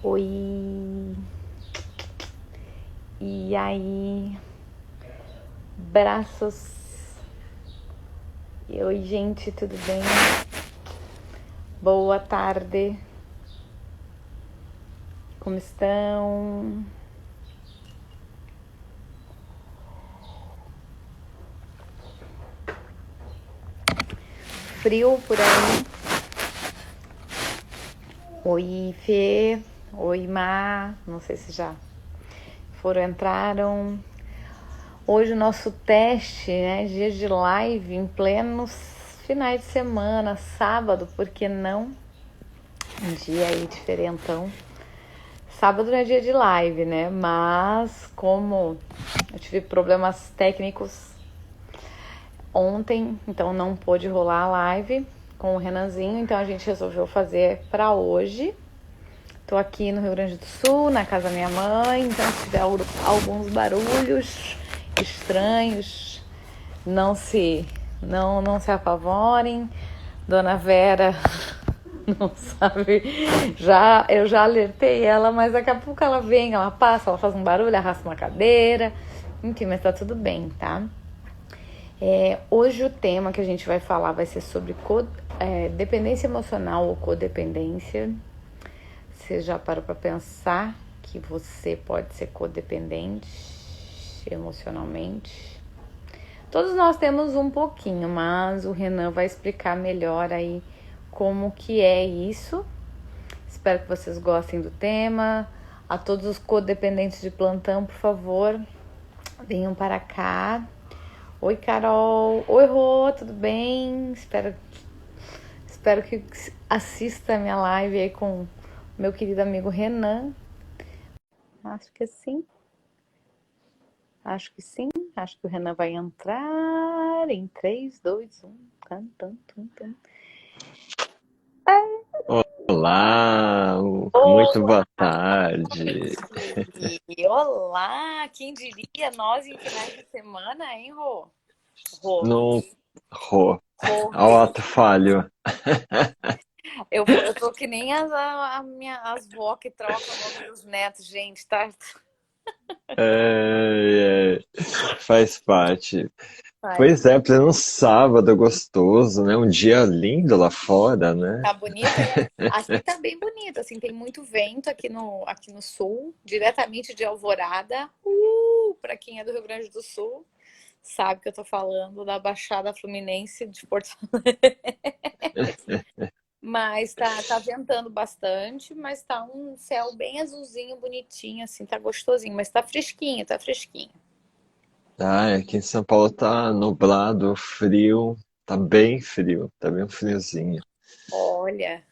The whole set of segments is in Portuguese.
Oi, e aí, braços? Oi, gente, tudo bem? Boa tarde, como estão? Frio por aí? Oi, Fê, oi, Má, não sei se já entraram. Hoje o nosso teste, né, dia de live em plenos finais de semana, sábado, por que não? Um dia aí diferentão. Sábado não é dia de live, né? Mas como eu tive problemas técnicos ontem, então não pôde rolar a live com o Renanzinho, então a gente resolveu fazer para hoje. Tô aqui no Rio Grande do Sul, na casa da minha mãe, então se tiver alguns barulhos estranhos, não se apavorem. Dona Vera não sabe, eu já alertei ela, mas daqui a pouco ela vem, ela passa, ela faz um barulho, arrasta uma cadeira, enfim, mas tá tudo bem, tá? Hoje o tema que a gente vai falar vai ser sobre dependência emocional ou codependência. Você já parou para pensar que você pode ser codependente emocionalmente? Todos nós temos um pouquinho, mas o Renan vai explicar melhor aí como que é isso. Espero que vocês gostem do tema. A todos os codependentes de plantão, por favor, venham para cá. Oi, Carol. Oi, Rô, tudo bem? Espero que assista a minha live aí com meu querido amigo Renan. Acho que sim. Acho que sim. Acho que o Renan vai entrar em 3, 2, 1. Olá, muito Olá, boa tarde. olá! Quem diria nós em finais de semana, hein, Rô? Rô, No Rô, ao Rô. ato falho. Eu tô que nem as vó que trocam o nome dos netos, gente, tá? Faz parte. Ai, Pois é, pleno sábado gostoso, né? Um dia lindo lá fora, né? tá bonito, é? Aqui tá bem bonito, assim, tem muito vento aqui no sul, diretamente de Alvorada. Pra quem é do Rio Grande do Sul, sabe que eu tô falando da Baixada Fluminense de Porto. Mas tá ventando bastante, mas tá um céu bem azulzinho, bonitinho, assim, tá gostosinho, mas tá fresquinho, tá fresquinho. Ah, aqui em São Paulo tá nublado, frio, tá bem friozinho. Olha.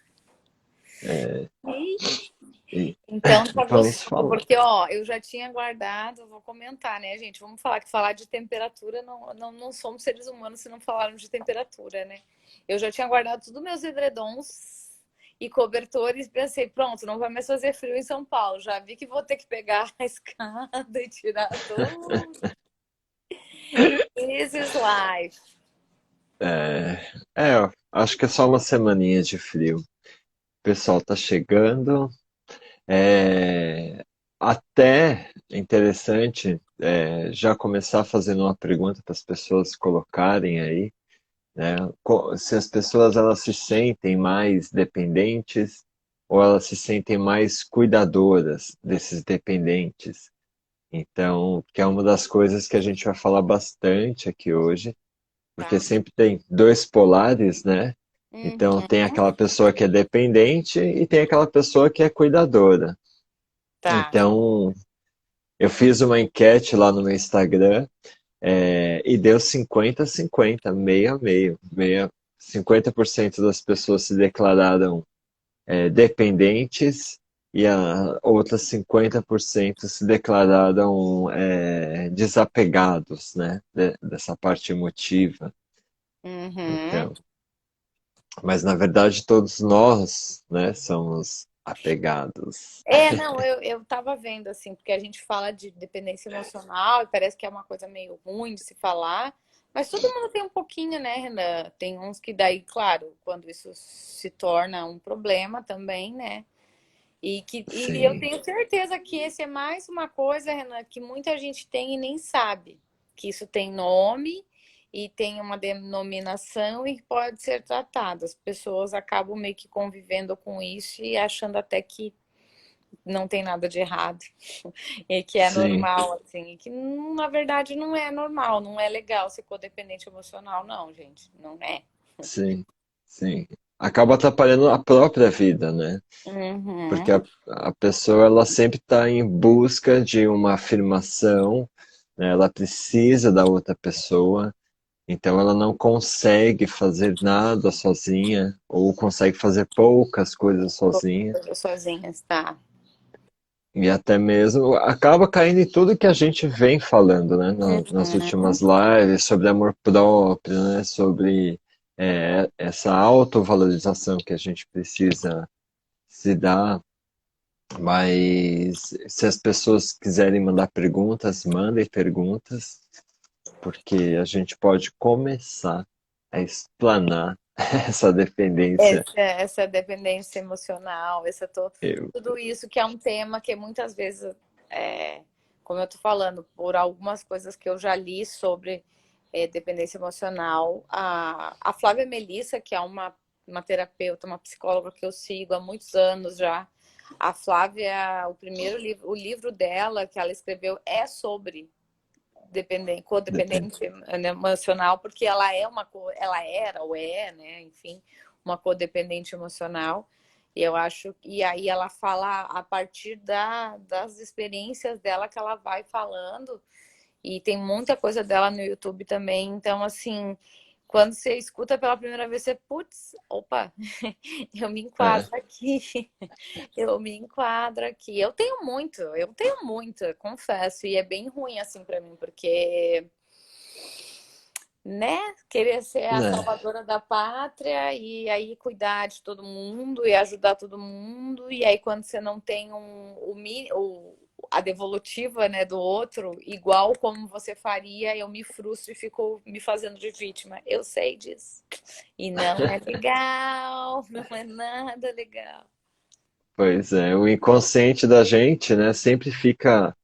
É, e Então tá vamos gostoso, falar. porque ó, eu já tinha guardado, vou comentar, né, gente? Vamos falar que falar de temperatura não somos seres humanos se não falarmos de temperatura, né? Eu já tinha guardado todos meus edredons e cobertores, pensei, pronto, não vai mais fazer frio em São Paulo. Já vi que vou ter que pegar a escada e tirar tudo. This is life. É, acho que é só uma semaninha de frio. O pessoal tá chegando. É, até interessante já começar fazendo uma pergunta para as pessoas colocarem aí, né? Se as pessoas elas se sentem mais dependentes ou elas se sentem mais cuidadoras desses dependentes. Então, que é uma das coisas que a gente vai falar bastante aqui hoje, porque Tá. sempre tem dois polares, né? Então, Uhum. tem aquela pessoa que é dependente e tem aquela pessoa que é cuidadora. Tá. Então, eu fiz uma enquete lá no meu Instagram, e deu 50-50, meio a meio. 50% das pessoas se declararam dependentes e a outras 50% se declararam desapegados, né, dessa parte emotiva. Uhum. Então, mas na verdade todos nós, né, somos apegados. Não, eu tava vendo, assim, porque a gente fala de dependência emocional e parece que é uma coisa meio ruim de se falar, Mas todo mundo tem um pouquinho, né, Renan? Tem uns que daí, claro, quando isso se torna um problema também, né? E eu Sim, tenho certeza que esse é mais uma coisa, Renan, que muita gente tem e nem sabe. Que isso tem nome e tem uma denominação e pode ser tratado. As pessoas acabam meio que convivendo com isso e achando até que não tem nada de errado e que é sim, normal, assim, e que na verdade não é normal, não é legal ser codependente emocional, não, gente, não é. sim, sim. Acaba atrapalhando a própria vida, né? Porque Uhum. a pessoa ela sempre está em busca de uma afirmação, né? Ela precisa da outra pessoa, então ela não consegue fazer nada sozinha, ou consegue fazer poucas coisas sozinha, Sozinhas, tá? e até mesmo acaba caindo em tudo que a gente vem falando, né? Nas Uhum. últimas lives, sobre amor próprio, né? Sobre essa autovalorização que a gente precisa se dar. Mas se as pessoas quiserem mandar perguntas, mandem perguntas, porque a gente pode começar a explanar essa dependência. Essa dependência emocional, Eu, tudo isso que é um tema que muitas vezes, é, como eu tô falando, por algumas coisas que eu já li sobre dependência emocional, a Flávia Melissa, que é uma terapeuta, uma psicóloga que eu sigo há muitos anos já, a Flávia, o primeiro livro, o livro dela que ela escreveu é sobre depende. codependente emocional, porque ela era ou é, né, enfim, uma codependente emocional. E eu acho, e aí ela fala a partir das experiências dela que ela vai falando, e tem muita coisa dela no YouTube também. Então, assim, quando você escuta pela primeira vez, você, putz, opa, eu me É, enquadro aqui, eu me enquadro aqui. Eu tenho muito, confesso, e é bem ruim assim pra mim, porque, né, querer ser a né? salvadora da pátria e aí cuidar de todo mundo e ajudar todo mundo, e aí quando você não tem a devolutiva, né, do outro, igual como você faria, eu me frustro e fico me fazendo de vítima. Eu sei disso. E não é legal, não é nada legal. Pois é, o inconsciente da gente, né, sempre fica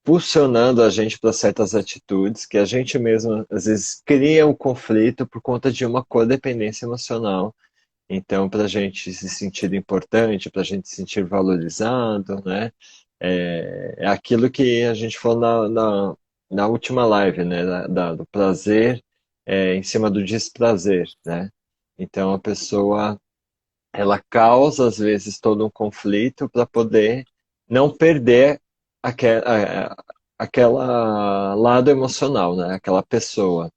pulsionando a gente para certas atitudes que a gente mesmo às vezes cria um conflito por conta de uma codependência emocional. Então, para a gente se sentir importante, para a gente se sentir valorizado, né? É aquilo que a gente falou na última live, né? Do prazer em cima do desprazer, né? Então, a pessoa, ela causa, às vezes, todo um conflito para poder não perder aquela lado emocional, né? Aquela pessoa,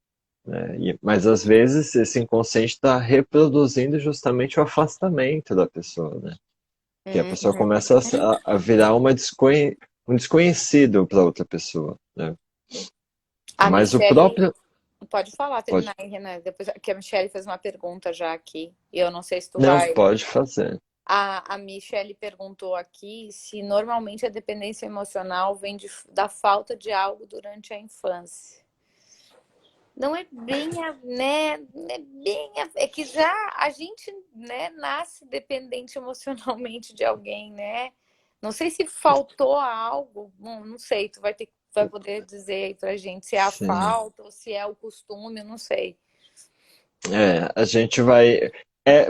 né? Mas às vezes esse inconsciente está reproduzindo justamente o afastamento da pessoa, né? Que a pessoa Uhum. começa a virar um desconhecido para outra pessoa, né? A Mas o Michelle, próprio pode falar, pode, terminar aí, Renan. Depois que a Michelle fez uma pergunta já aqui. E eu não sei se tu não vai. pode fazer. A Michelle perguntou aqui se normalmente a dependência emocional vem da falta de algo durante a infância. Não é bem, né? Não é bem, é que já a gente, né, nasce dependente emocionalmente de alguém, né? Não sei se faltou algo, bom, não sei, tu vai poder dizer aí pra gente se é a Sim. falta ou se é o costume, eu não sei. A gente vai.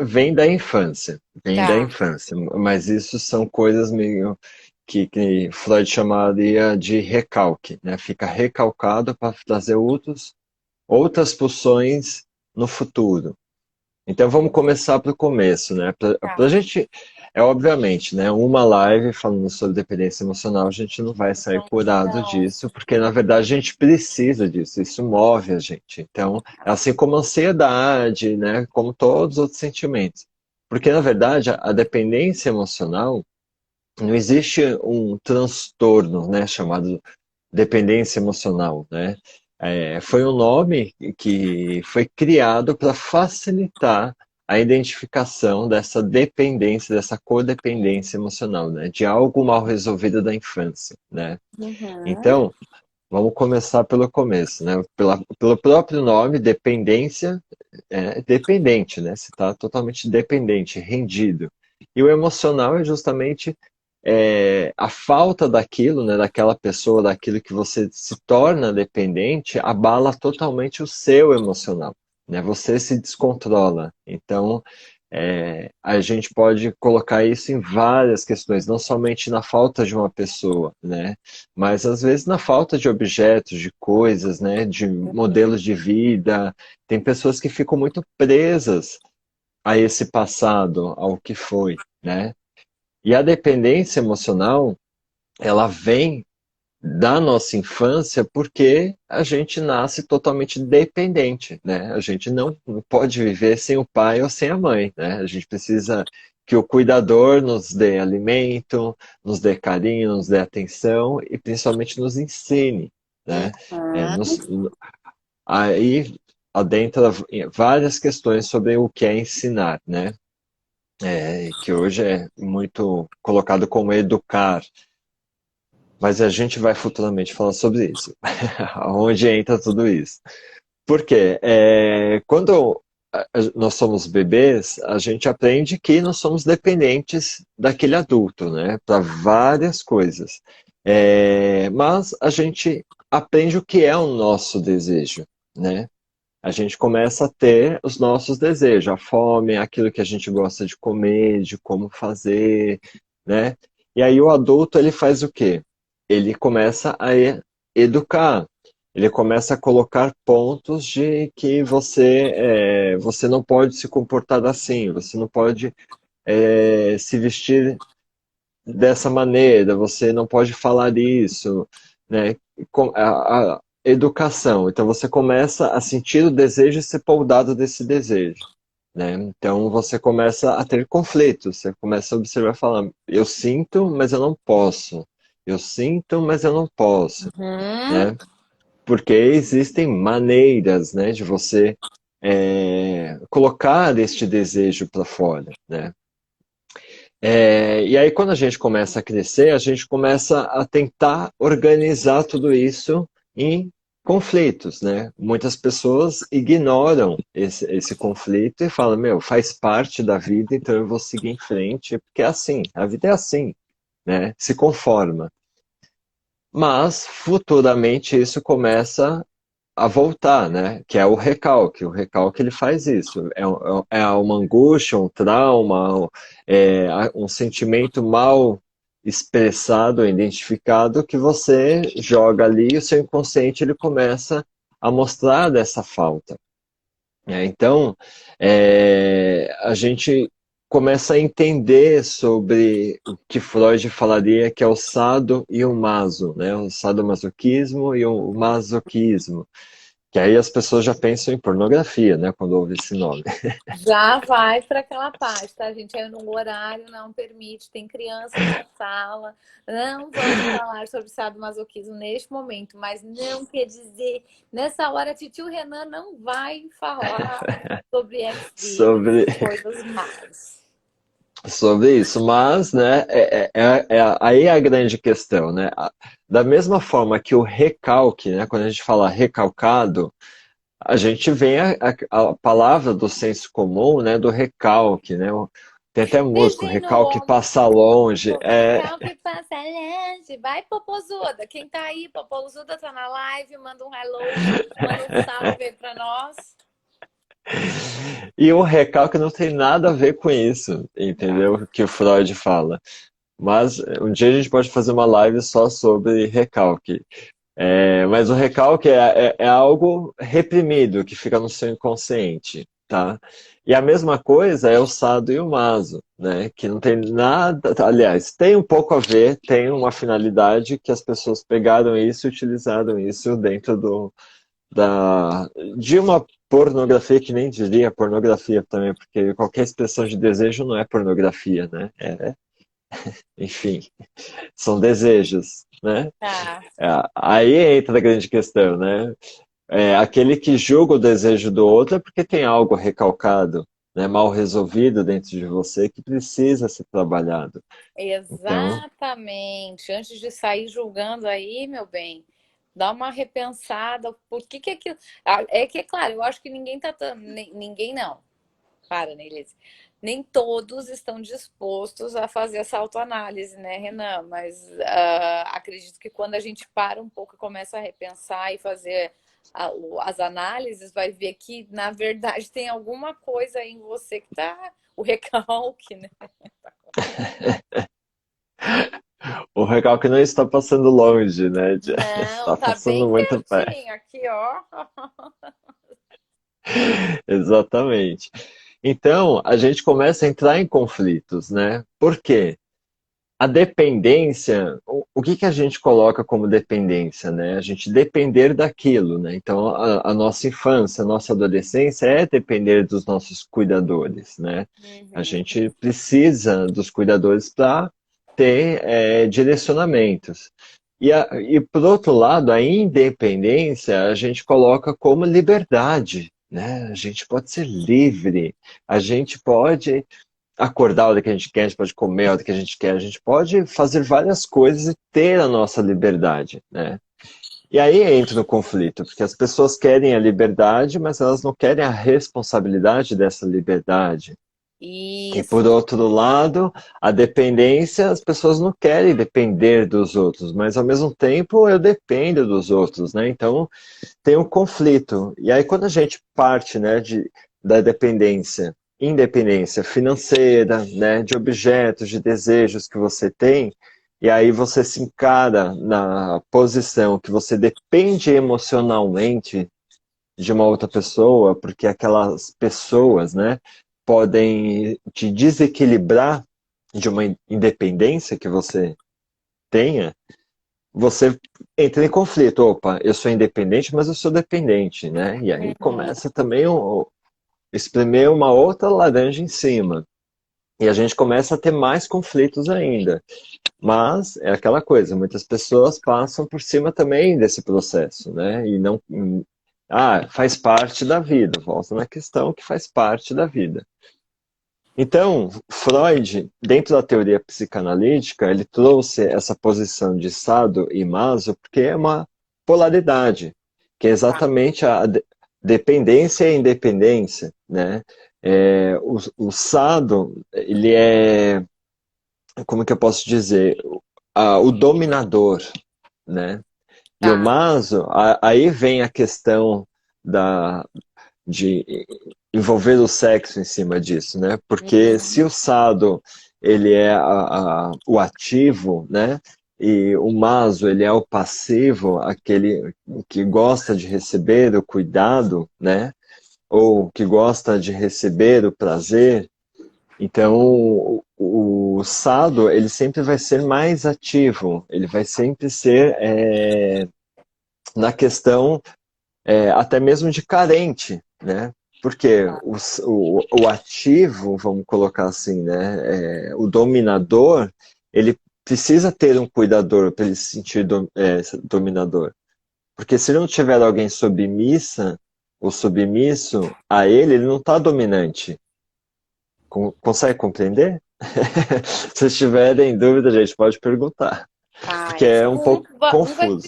Vem da infância, vem da Tá. infância, mas isso são coisas meio que Freud chamaria de recalque, né? Fica recalcado para trazer outras pulsões no futuro. Então vamos começar para o começo, né? Para a Tá. gente, obviamente, né? Uma live falando sobre dependência emocional, a gente não vai sair Não, curado não. disso, porque na verdade a gente precisa disso, isso move a gente. Então, é assim como a ansiedade, né? Como todos os outros sentimentos. Porque na verdade a dependência emocional não existe um transtorno, né? Chamado dependência emocional, né? Foi um nome que foi criado para facilitar a identificação dessa dependência, dessa codependência emocional, né? De algo mal resolvido da infância, né? Uhum. Então, Vamos começar pelo começo, né? Pelo próprio nome, dependência, é dependente, né? Você está totalmente dependente, rendido. E o emocional é justamente a falta daquilo, né? Daquela pessoa, daquilo que você se torna dependente, abala totalmente o seu emocional, né? Você se descontrola. Então, a gente pode colocar isso em várias questões, não somente na falta de uma pessoa, né? Mas às vezes na falta de objetos, de coisas, né? De modelos de vida. Tem pessoas que ficam muito presas a esse passado, ao que foi, né? E a dependência emocional, ela vem da nossa infância porque a gente nasce totalmente dependente, né? A gente não pode viver sem o pai ou sem a mãe, né? A gente precisa que o cuidador nos dê alimento, nos dê carinho, nos dê atenção e principalmente nos ensine, né? É, Uhum. nos- Aí adentra várias questões sobre o que é ensinar, né? Que hoje é muito colocado como educar, mas a gente vai futuramente falar sobre isso. Onde entra tudo isso? Porque quando nós somos bebês, a gente aprende que nós somos dependentes daquele adulto, né? Para várias coisas. Mas a gente aprende o que é o nosso desejo, né? A gente começa a ter os nossos desejos, a fome, aquilo que a gente gosta de comer, de como fazer, né? E aí o adulto, ele faz o quê? Ele começa a educar, ele começa a colocar pontos de que você não pode se comportar assim, você não pode se vestir dessa maneira, você não pode falar isso, né? A educação. Então você começa a sentir o desejo e ser poldado desse desejo, né? Então você começa a ter conflitos, você começa a observar e falar, eu sinto, mas eu não posso. Eu sinto, mas eu não posso, Uhum. né? Porque existem maneiras, né, de você colocar este desejo para fora, né? E aí, quando a gente começa a crescer, a gente começa a tentar organizar tudo isso em conflitos, né? Muitas pessoas ignoram esse conflito e falam, meu, faz parte da vida, então eu vou seguir em frente, porque é assim, a vida é assim, né? Se conforma. Mas, futuramente, isso começa a voltar, né? Que é o recalque. O recalque ele faz isso. É uma angústia, um trauma, um sentimento mal expressado, identificado, que você joga ali e o seu inconsciente ele começa a mostrar dessa falta. Então, a gente começa a entender sobre o que Freud falaria que é o sado e o maso, né? O sadomasoquismo e o masoquismo. Que aí as pessoas já pensam em pornografia, né, quando ouvem esse nome. Já vai para aquela parte, tá, gente? Aí no horário não permite, tem crianças na sala. Não vamos falar sobre sadomasoquismo neste momento, mas não quer dizer, nessa hora, titio Renan não vai falar sobre sobre, ex-vídeos, coisas más. sobre isso, mas, né, aí é a grande questão, né? Da mesma forma que o recalque, né, quando a gente fala recalcado, a gente vem a palavra do senso comum, né, do recalque, né? Tem até músico, Beijinho no recalque ombro, passa longe. recalque passa longe. Vai, Popozuda. Quem tá aí, Popozuda tá na live, manda um hello, manda um salve aí pra nós. E o recalque não tem nada a ver com isso, entendeu? Que o Freud fala. Mas um dia a gente pode fazer uma live só sobre recalque. Mas o recalque é algo reprimido que fica no seu inconsciente, tá? E a mesma coisa é o sado e o maso, né? Que não tem nada, aliás, tem um pouco a ver, tem uma finalidade que as pessoas pegaram isso e utilizaram isso dentro de uma pornografia que nem diria pornografia também, porque qualquer expressão de desejo não é pornografia, né? Enfim, são desejos, né? Tá. Aí entra a grande questão, né? Aquele que julga o desejo do outro é porque tem algo recalcado, né, mal resolvido dentro de você que precisa ser trabalhado. Então, Exatamente. Antes de sair julgando aí, meu bem, Dá uma repensada, por que que aquilo... Ah, é que, é claro, eu acho que ninguém tá... Ninguém não. Para, né, Elise? Nem todos estão dispostos a fazer essa autoanálise, né, Renan? Mas acredito que quando a gente para um pouco e começa a repensar e fazer as análises, vai ver que, na verdade, tem alguma coisa aí em você que tá... O recalque, né? O recalque não está passando longe, né? Não, Está tá passando bem muito perto. pertinho aqui, ó. Exatamente. Então, a gente começa a entrar em conflitos, né? Por quê? A dependência, o que que a gente coloca como dependência, né? A gente depender daquilo, né? Então, a nossa infância, a nossa adolescência é depender dos nossos cuidadores, né? A Uhum. gente precisa dos cuidadores para ter direcionamentos. E por outro lado, a independência a gente coloca como liberdade, né? A gente pode ser livre, a gente pode acordar a hora que a gente quer, a gente pode comer a hora que a gente quer, a gente pode fazer várias coisas e ter a nossa liberdade, né? E aí entra no conflito, porque as pessoas querem a liberdade, mas elas não querem a responsabilidade dessa liberdade. E por Isso. outro lado, a dependência, as pessoas não querem depender dos outros, mas ao mesmo tempo eu dependo dos outros, né? Então tem um conflito. E aí quando a gente parte, né, da dependência, independência financeira, né, de objetos, de desejos que você tem, e aí você se encara na posição que você depende emocionalmente de uma outra pessoa, porque aquelas pessoas, né, podem te desequilibrar de uma independência que você tenha, você entra em conflito. Opa, eu sou independente, mas eu sou dependente, né? E aí Uhum. começa também espremer uma outra laranja em cima. E a gente começa a ter mais conflitos ainda. Mas é aquela coisa, muitas pessoas passam por cima também desse processo, né? E não. Faz parte da vida. Volta na questão que faz parte da vida. Então, Freud, dentro da teoria psicanalítica, ele trouxe essa posição de Sado e Maso porque é uma polaridade, que é Tá. exatamente a dependência e a independência, né? O Sado, ele é, como que eu posso dizer, o dominador, né? E o Tá. Maso, aí vem a questão da, de envolver o sexo em cima disso, né? Porque se Uhum. o Sado ele é o ativo, né? E o Maso ele é o passivo, aquele que gosta de receber o cuidado, né? Ou que gosta de receber o prazer. Então, o Sado ele sempre vai ser mais ativo, ele vai sempre ser na questão até mesmo de carente, né? Porque o ativo, vamos colocar assim, né? O dominador, ele precisa ter um cuidador para ele se sentir dominador. Porque se ele não tiver alguém submissa ou submisso a ele, ele não está dominante. Consegue compreender? Se estiverem em dúvida, gente, pode perguntar. Porque Faz. é um pouco confuso.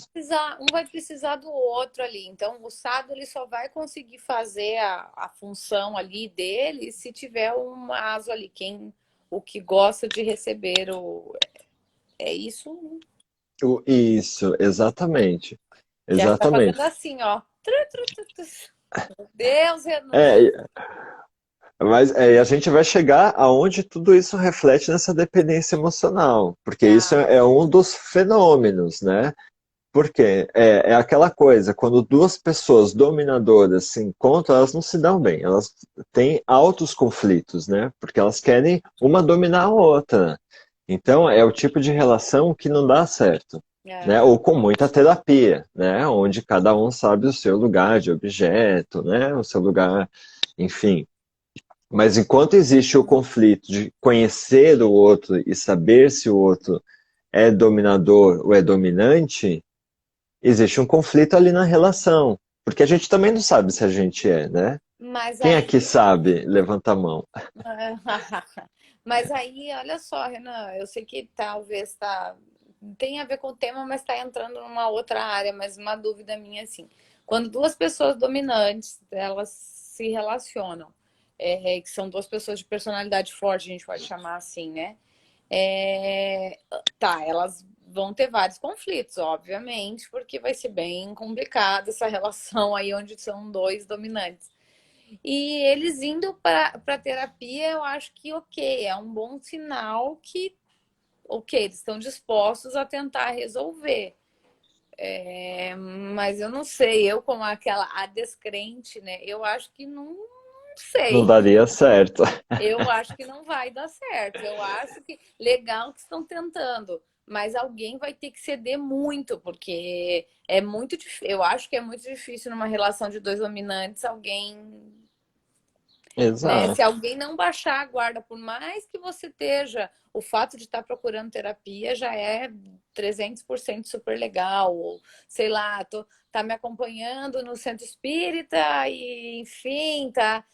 Um vai precisar do outro ali. Então, o SADO ele só vai conseguir fazer a função ali dele se tiver um aso ali, quem o que gosta de receber o é isso Isso, exatamente. já está fazendo Exatamente. assim, ó. Meu Deus, Renan. É, mas a gente vai chegar aonde tudo isso reflete nessa dependência emocional, porque isso Tá. é um dos fenômenos, né? Porque é aquela coisa, quando duas pessoas dominadoras se encontram, elas não se dão bem, elas têm altos conflitos, né? Porque elas querem uma dominar a outra. Então, é o tipo de relação que não dá certo, né? É. Ou com muita terapia, né? Onde cada um sabe o seu lugar de objeto, né? O seu lugar, enfim. Mas enquanto existe o conflito de conhecer o outro e saber se o outro é dominador ou é dominante, existe um conflito ali na relação. Porque a gente também não sabe se a gente é, né? Mas Quem aí aqui sabe? Levanta a mão. Mas aí, olha só, Renan, eu sei que talvez tá. tem a ver com o tema, mas está entrando numa outra área, mas uma dúvida minha assim. Quando duas pessoas dominantes, elas se relacionam, que são duas pessoas de personalidade forte, a gente pode chamar assim, né? É, tá, elas vão ter vários conflitos, obviamente, porque vai ser bem complicada essa relação aí onde são dois dominantes. E eles indo para terapia, eu acho que ok, é um bom sinal que, ok, eles estão dispostos a tentar resolver. Mas eu não sei, eu como aquela a descrente, né? Eu acho que não Não sei. daria certo. Eu acho que não vai dar certo. Eu acho que legal que estão tentando, mas alguém vai ter que ceder muito, porque é muito difícil. Eu acho que é muito difícil numa relação de dois dominantes alguém, né? Se Exato. alguém não baixar a guarda, por mais que você esteja, o fato de estar procurando terapia já é 300% super legal. Ou, sei lá, tá me acompanhando no centro espírita e, enfim, tá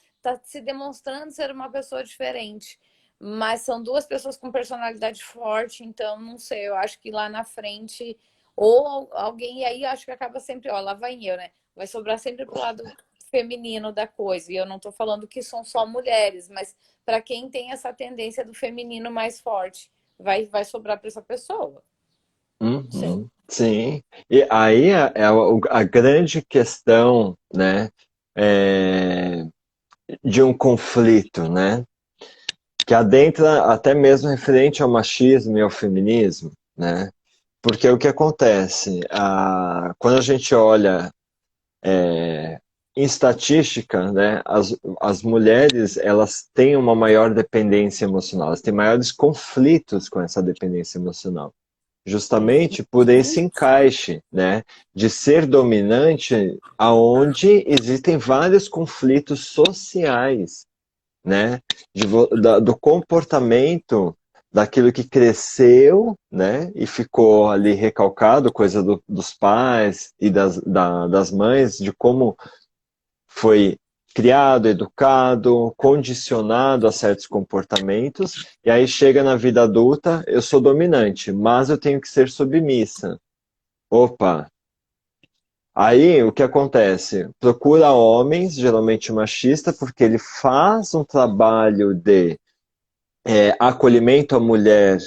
se demonstrando ser uma pessoa diferente. Mas são duas pessoas com personalidade forte, então não sei, eu acho que lá na frente, ou alguém, e aí acho que acaba sempre, ó, lá vai eu, né? Vai sobrar sempre pro lado feminino da coisa. E eu não estou falando que são só mulheres, mas para quem tem essa tendência do feminino mais forte, vai sobrar para essa pessoa. Não sei. Uhum, sim. E aí a grande questão, né, é, de um conflito, né, que adentra até mesmo referente ao machismo e ao feminismo, né, porque o que acontece, quando a gente olha em estatística, né, as mulheres elas têm uma maior dependência emocional, elas têm maiores conflitos com essa dependência emocional. Justamente por esse Uhum. encaixe, né, de ser dominante, aonde existem vários conflitos sociais, né, do comportamento daquilo que cresceu, né, e ficou ali recalcado, coisa dos pais e das mães, de como foi criado, educado, condicionado a certos comportamentos, e aí chega na vida adulta, eu sou dominante, mas eu tenho que ser submissa. Opa! Aí o que acontece? Procura homens, geralmente machista, porque ele faz um trabalho de acolhimento à mulher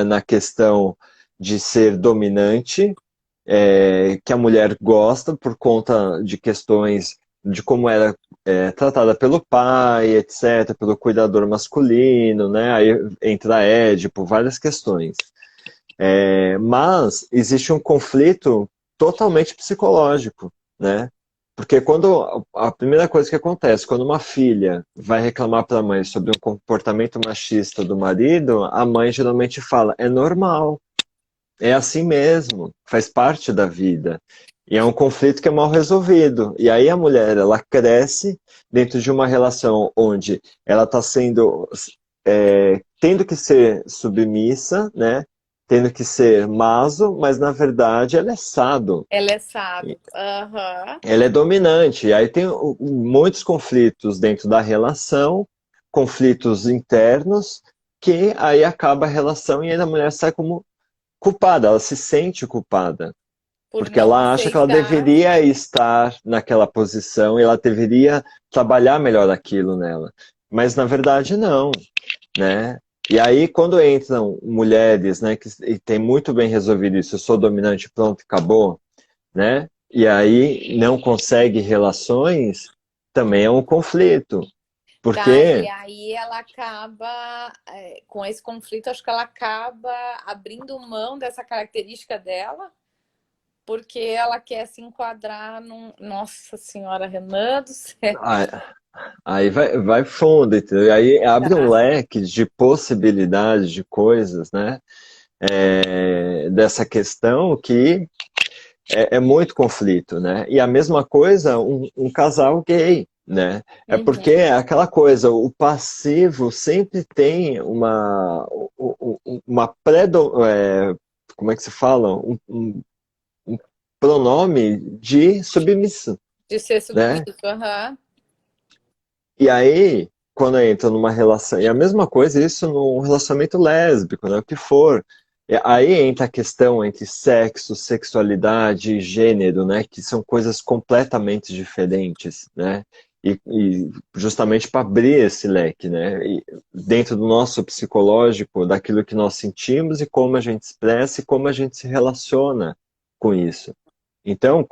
na questão de ser dominante, que a mulher gosta por conta de questões de como era tratada pelo pai, etc., pelo cuidador masculino, né? Aí entra Édipo, várias questões. Mas existe um conflito totalmente psicológico, né? Porque quando a primeira coisa que acontece, quando uma filha vai reclamar para a mãe sobre um comportamento machista do marido, a mãe geralmente fala: é normal, é assim mesmo, faz parte da vida. E é um conflito que é mal resolvido. E aí a mulher, ela cresce dentro de uma relação onde ela está sendo, tendo que ser submissa, né? Tendo que ser maso, mas na verdade ela é sado. Ela é sábio. Aham. Ela é dominante. E aí tem muitos conflitos dentro da relação, conflitos internos, que aí acaba a relação e aí a mulher sai como culpada, ela se sente culpada, Por porque não ela acha que ela aceitar. deveria estar naquela posição e ela deveria trabalhar melhor aquilo nela. Mas na verdade não, né? E aí quando entram mulheres, né, que e tem muito bem resolvido isso, eu sou dominante, pronto, acabou, né? E aí não consegue relações, também é um conflito, Tá, e porque aí ela acaba, com esse conflito, acho que ela acaba abrindo mão dessa característica dela, porque ela quer se enquadrar num. Nossa Senhora, Renan do céu. aí vai fundo, entendeu? E aí abre um Tá. leque de possibilidades de coisas, né? Dessa questão que é muito conflito, né? E a mesma coisa um casal gay, né? É porque Uhum. é aquela coisa, o passivo sempre tem uma como é que se fala? Um pronome de submissão, De ser né? submisso, aham. E aí, quando entra numa relação, e a mesma coisa isso num relacionamento lésbico, né? O que for. Aí entra a questão entre sexo, sexualidade e gênero, né? Que são coisas completamente diferentes, né? E justamente para abrir esse leque, né? E dentro do nosso psicológico, daquilo que nós sentimos e como a gente expressa e como a gente se relaciona com isso. Então,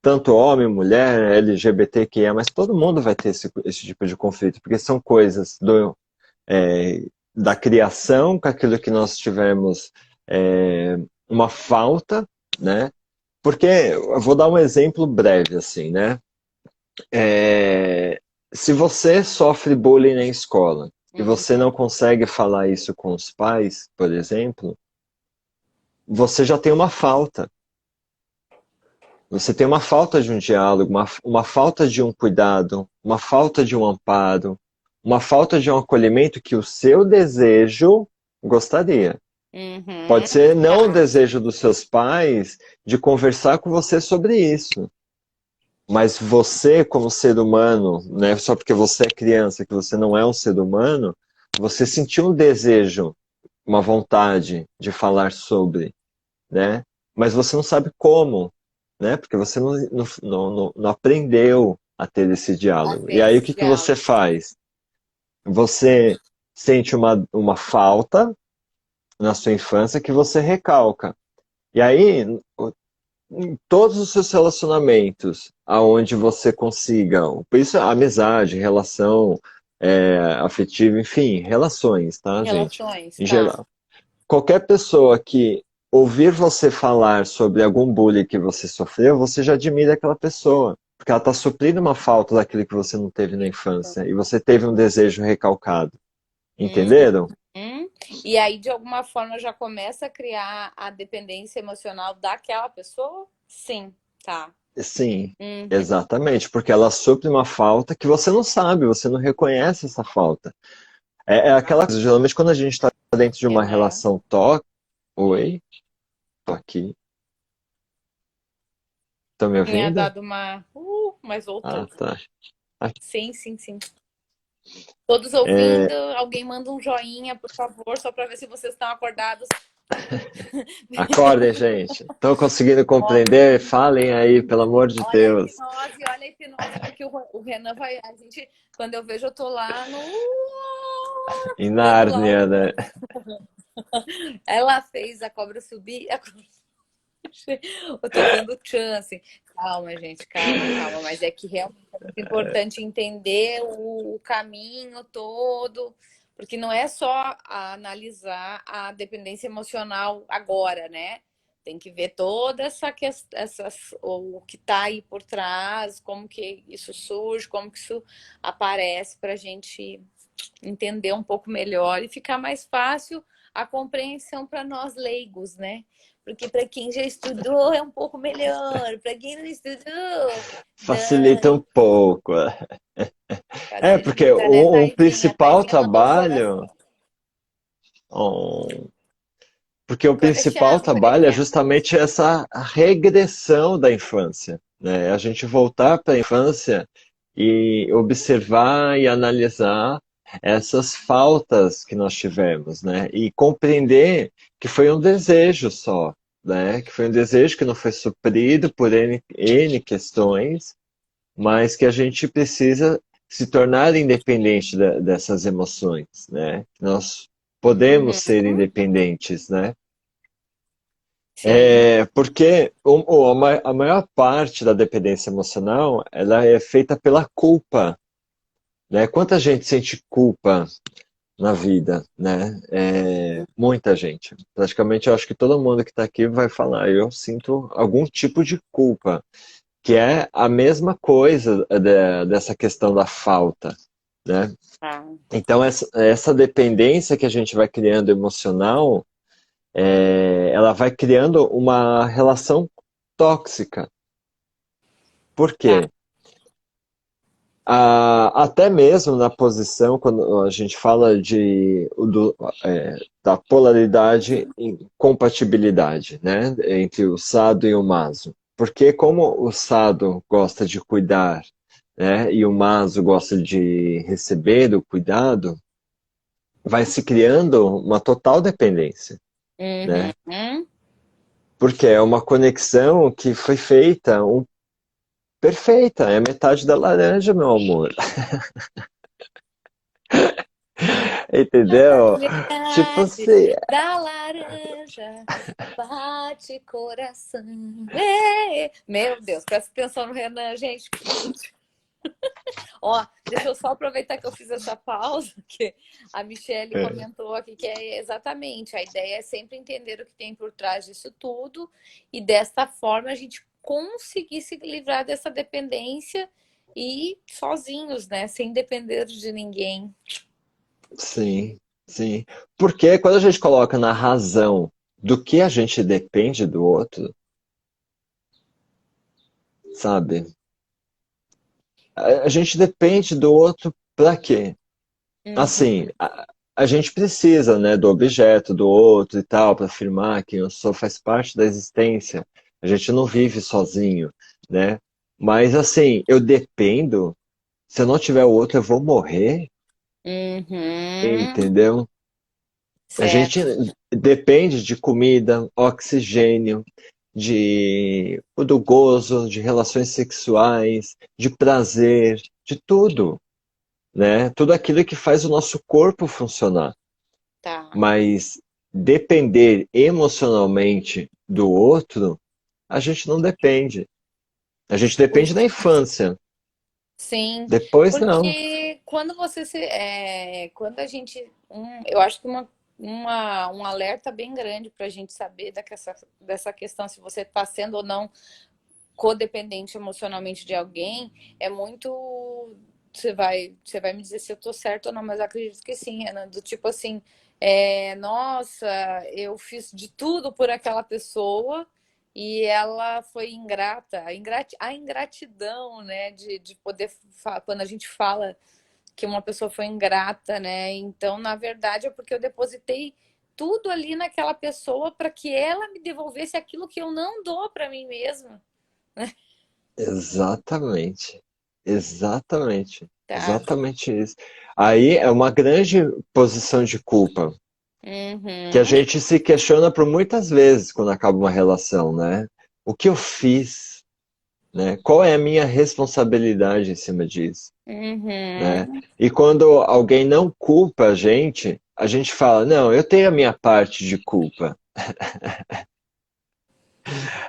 tanto homem, mulher, LGBTQIA, mas todo mundo vai ter esse tipo de conflito, porque são coisas é, da criação, com aquilo que nós tivemos uma falta, né? Porque eu vou dar um exemplo breve, assim, né? É, se você sofre bullying na escola e você não consegue falar isso com os pais, por exemplo, você já tem uma falta. Você tem uma falta de um diálogo, uma falta de um cuidado, uma falta de um amparo, uma falta de um acolhimento que o seu desejo gostaria. Uhum. Pode ser não o Tá. desejo dos seus pais de conversar com você sobre isso. Mas você, como ser humano, né, só porque você é criança, que você não é um ser humano, você sentiu um desejo, uma vontade de falar sobre, né? Mas você não sabe como, né? Porque você não aprendeu a ter esse A diálogo. E ter aí o esse que que você diálogo. faz? Você sente uma falta na sua infância que você recalca. E aí, em todos os seus relacionamentos, aonde você consiga, por isso amizade, relação afetiva, enfim, relações, tá, gente? Relações, Em tá. geral. Qualquer pessoa que ouvir você falar sobre algum bullying que você sofreu, você já admira aquela pessoa. Porque ela está suprindo uma falta daquilo que você não teve na infância. E você teve um desejo recalcado. Entenderam? Uhum. E aí, de alguma forma, já começa a criar a dependência emocional daquela pessoa? Sim, tá. Sim, Uhum. exatamente. Porque ela supre uma falta que você não sabe, você não reconhece essa falta. É aquela coisa, geralmente quando a gente está dentro de uma Uhum. relação tóxica. Oi, tô aqui. Tá me Tinha ouvindo? dado mas Ah, voltou. tá. Sim, sim, sim. Todos É, ouvindo, alguém manda um joinha, por favor, só para ver se vocês estão acordados. acordem, gente. Estão conseguindo Ó, compreender? Falem aí, pelo amor de Deus. olha a hipnose, porque o Renan vai. A gente, quando eu vejo, eu tô lá no. Em Dando lá Nárnia, né? Ela fez a cobra subir. Eu tô dando chance. Calma, gente, calma, calma. Mas é que realmente é muito importante entender o caminho todo, porque não é só analisar a dependência emocional agora, né? Tem que ver toda essa questão, o que está aí por trás, como que isso surge, como que isso aparece para a gente entender um pouco melhor e ficar mais fácil a compreensão para nós leigos, né? Porque para quem já estudou é um pouco melhor, para quem não estudou, Facilita não, um pouco. Porque facilita, né, o Taizinha? principal Taizinha mandou trabalho. coração. Oh, porque o principal Coração, trabalho é coração. justamente essa regressão da infância, né? A gente voltar para a infância e observar e analisar essas faltas que nós tivemos, né? E compreender que foi um desejo só, né? Que foi um desejo que não foi suprido por N questões, mas que a gente precisa se tornar independente dessas emoções, né? Nós podemos ser Uhum, independentes, né? sim. Porque a maior parte da dependência emocional, ela é feita pela culpa, né? Quanta gente sente culpa na vida, né? Muita gente. Praticamente, eu acho que todo mundo que está aqui vai falar, eu sinto algum tipo de culpa, que é a mesma coisa dessa questão da falta, né? Tá. Então, essa dependência que a gente vai criando emocional, ela vai criando uma relação tóxica. Por Tá. quê? Até mesmo na posição, quando a gente fala da polaridade e compatibilidade, né, entre o sado e o maso. Porque como o sado gosta de cuidar, né, e o maso gosta de receber o cuidado, vai se criando uma total dependência. né? Uhum. Porque é uma conexão que foi feita perfeita, é metade da laranja, meu amor. Entendeu? Tipo Metade assim, da laranja bate coração. Ê, meu Deus, presta atenção no Renan, gente. Ó, deixa eu só aproveitar que eu fiz essa pausa, que a Michelle é, comentou aqui que é exatamente a ideia é sempre entender o que tem por trás disso tudo e desta forma a gente conseguir se livrar dessa dependência e sozinhos, né, sem depender de ninguém. sim, sim. Porque quando a gente coloca na razão do que a gente depende do outro, sabe? A gente depende do outro para quê? Uhum. Assim, a gente precisa, né, do objeto do outro e tal, para afirmar que eu sou, faz parte da existência. A gente não vive sozinho, né? Mas assim, eu dependo. Se eu não tiver o outro, eu vou morrer, Uhum. entendeu? A gente Certo. depende de comida, oxigênio, do gozo, de relações sexuais, de prazer, de tudo, né? Tudo aquilo que faz o nosso corpo funcionar. Tá. Mas depender emocionalmente do outro, a gente não depende. A gente depende da infância. Sim, Depois não. porque quando quando a gente, eu acho que um alerta bem grande para a gente saber dessa questão se você está sendo ou não codependente emocionalmente de alguém, é muito, você vai me dizer se eu tô certo ou não, mas eu acredito que sim, Ana, do tipo assim, nossa, eu fiz de tudo por aquela pessoa e ela foi ingrata, a ingratidão, né, de poder, quando a gente fala que uma pessoa foi ingrata, né, então, na verdade, é porque eu depositei tudo ali naquela pessoa para que ela me devolvesse aquilo que eu não dou para mim mesma. Exatamente. Exatamente. Tá. Exatamente isso. Aí é uma grande posição de culpa, que a Uhum. gente se questiona por muitas vezes quando acaba uma relação, né? O que eu fiz, né? Qual é a minha responsabilidade em cima disso, né? Uhum. E quando alguém não culpa a gente fala, não, eu tenho a minha parte de culpa.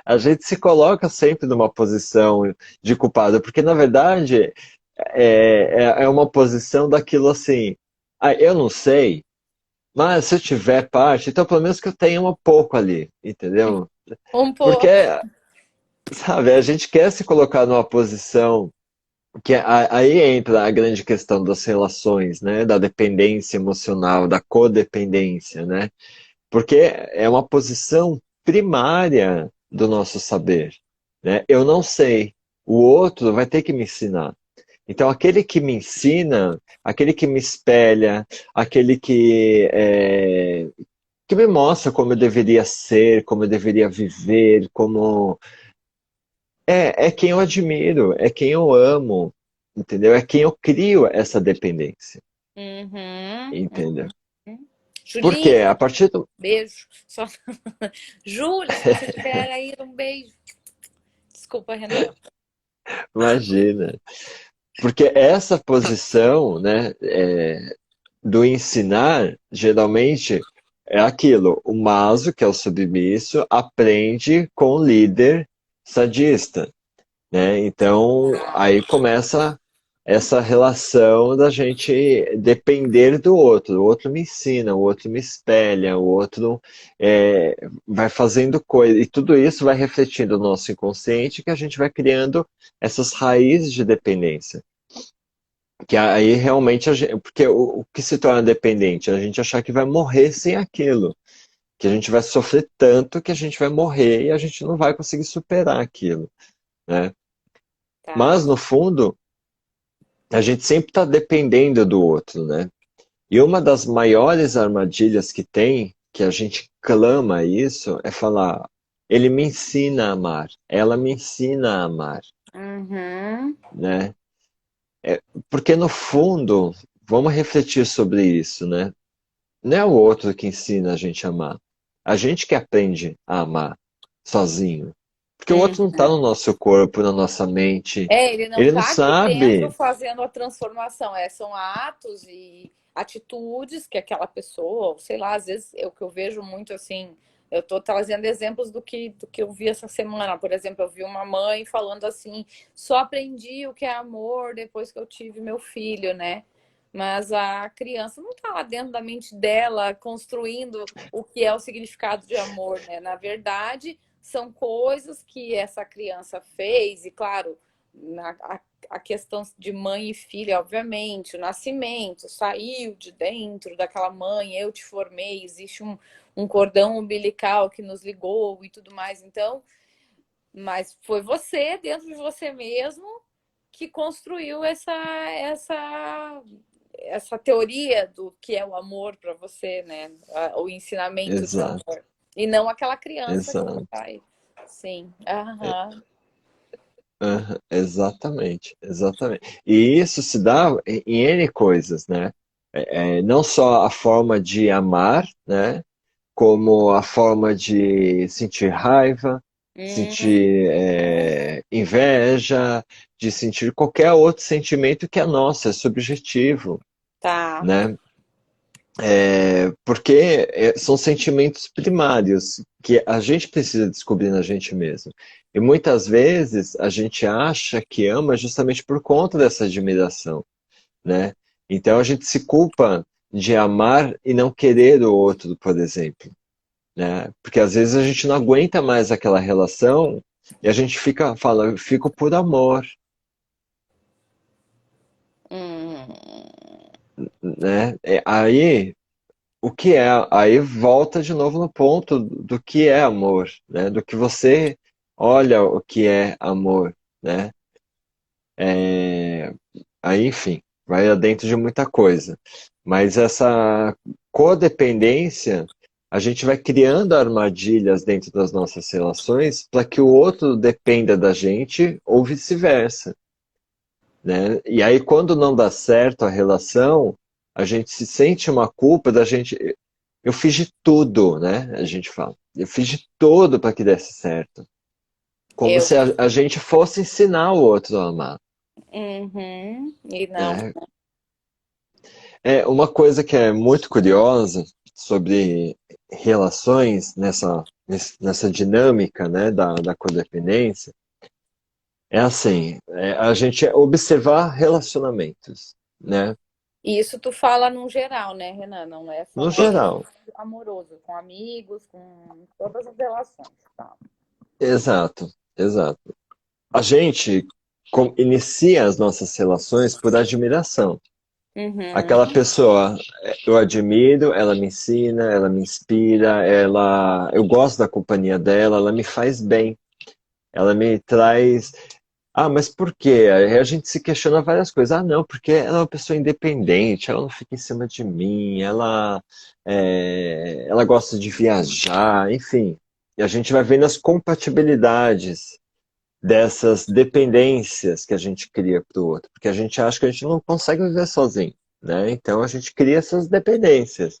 A gente se coloca sempre numa posição de culpado, porque na verdade é uma posição daquilo assim, ah, eu não sei, mas se eu tiver parte, então pelo menos que eu tenha um pouco ali, entendeu? Um Porque, pouco. sabe, a gente quer se colocar numa posição que aí entra a grande questão das relações, né? Da dependência emocional, da codependência, né? Porque é uma posição primária do nosso saber, né? Eu não sei, o outro vai ter que me ensinar. Então, aquele que me ensina, aquele que me espelha, aquele que me mostra como eu deveria ser, como eu deveria viver, como é quem eu admiro, é quem eu amo, entendeu? É quem eu crio essa dependência, Uhum. entendeu? Uhum. Porque Julinha, a partir do. beijo. Só... Júlia, se você estiver aí, um beijo. Desculpa, Renan. Imagina. Porque essa posição, né, do ensinar, geralmente é aquilo, o maso, que é o submisso, aprende com o líder sadista, né? Então, aí começa essa relação da gente depender do outro. O outro me ensina, o outro me espelha, o outro é, vai fazendo coisa. E tudo isso vai refletindo no nosso inconsciente, que a gente vai criando essas raízes de dependência. Que aí realmente, porque o que se torna dependente? A gente achar que vai morrer sem aquilo, que a gente vai sofrer tanto que a gente vai morrer e a gente não vai conseguir superar aquilo, né? Tá. Mas no fundo, a gente sempre está dependendo do outro, né? E uma das maiores armadilhas que tem, que a gente clama isso, é falar: ele me ensina a amar, ela me ensina a amar, Uhum. né? Porque no fundo, vamos refletir sobre isso, né? Não é o outro que ensina a gente a amar. A gente que aprende a amar sozinho. Porque o outro não está no Uhum. nosso corpo, na nossa mente. Ele não Ele não está aqui dentro sabe. fazendo a transformação, são atos e atitudes que aquela pessoa, ou sei lá, às vezes é o que eu vejo muito assim, eu estou trazendo exemplos do que eu vi essa semana. Por exemplo, eu vi uma mãe falando assim, só aprendi o que é amor depois que eu tive meu filho, né? Mas a criança não está lá dentro da mente dela construindo o que é o significado de amor, né? Na verdade, são coisas que essa criança fez, e claro, a questão de mãe e filha, obviamente, o nascimento saiu de dentro daquela mãe, eu te formei, existe um cordão umbilical que nos ligou e tudo mais. Então, mas foi você, dentro de você mesmo, que construiu essa teoria do que é o amor para você, né? O ensinamento de Exato, amor. E não aquela criança que exato. vai. Sim. Aham. Aham, exatamente, exatamente. E isso se dá em N coisas, né? Não só a forma de amar, né? Como a forma de sentir raiva, Hum, sentir inveja, de sentir qualquer outro sentimento que é nosso, é subjetivo, tá. né? Porque são sentimentos primários que a gente precisa descobrir na gente mesmo. E muitas vezes a gente acha que ama justamente por conta dessa admiração, né? Então a gente se culpa de amar e não querer o outro, por exemplo, né? Porque às vezes a gente não aguenta mais aquela relação e a gente fala, eu fico por amor, Hum, né? Aí o que é? Aí volta de novo no ponto do que é amor, né? Do que você olha o que é amor, né? É, Aí, enfim, vai dentro de muita coisa. Mas essa codependência, a gente vai criando armadilhas dentro das nossas relações para que o outro dependa da gente ou vice-versa, né? E aí, quando não dá certo a relação, a gente se sente uma culpa da gente. Eu fiz de tudo, né? A gente fala. Eu fiz de tudo para que desse certo. Como eu. se a gente fosse ensinar o outro a amar, Uhum, e não. né? É uma coisa que é muito curiosa sobre relações nessa dinâmica, né, da codependência, é assim, a gente observar relacionamentos, né? E isso tu fala num geral, né, Renan? Não é só No um relacionamento geral. amoroso, com amigos, com todas as relações, tá? Exato, exato. A gente inicia as nossas relações por admiração. Aquela Uhum. pessoa, eu admiro, ela me ensina, ela me inspira, eu gosto da companhia dela, ela me faz bem, ela me traz. Ah, mas por quê? Aí a gente se questiona várias coisas. Ah, não, porque ela é uma pessoa independente, ela não fica em cima de mim, ela gosta de viajar, enfim. E a gente vai vendo as compatibilidades dessas dependências que a gente cria para o outro, porque a gente acha que a gente não consegue viver sozinho, né? Então a gente cria essas dependências.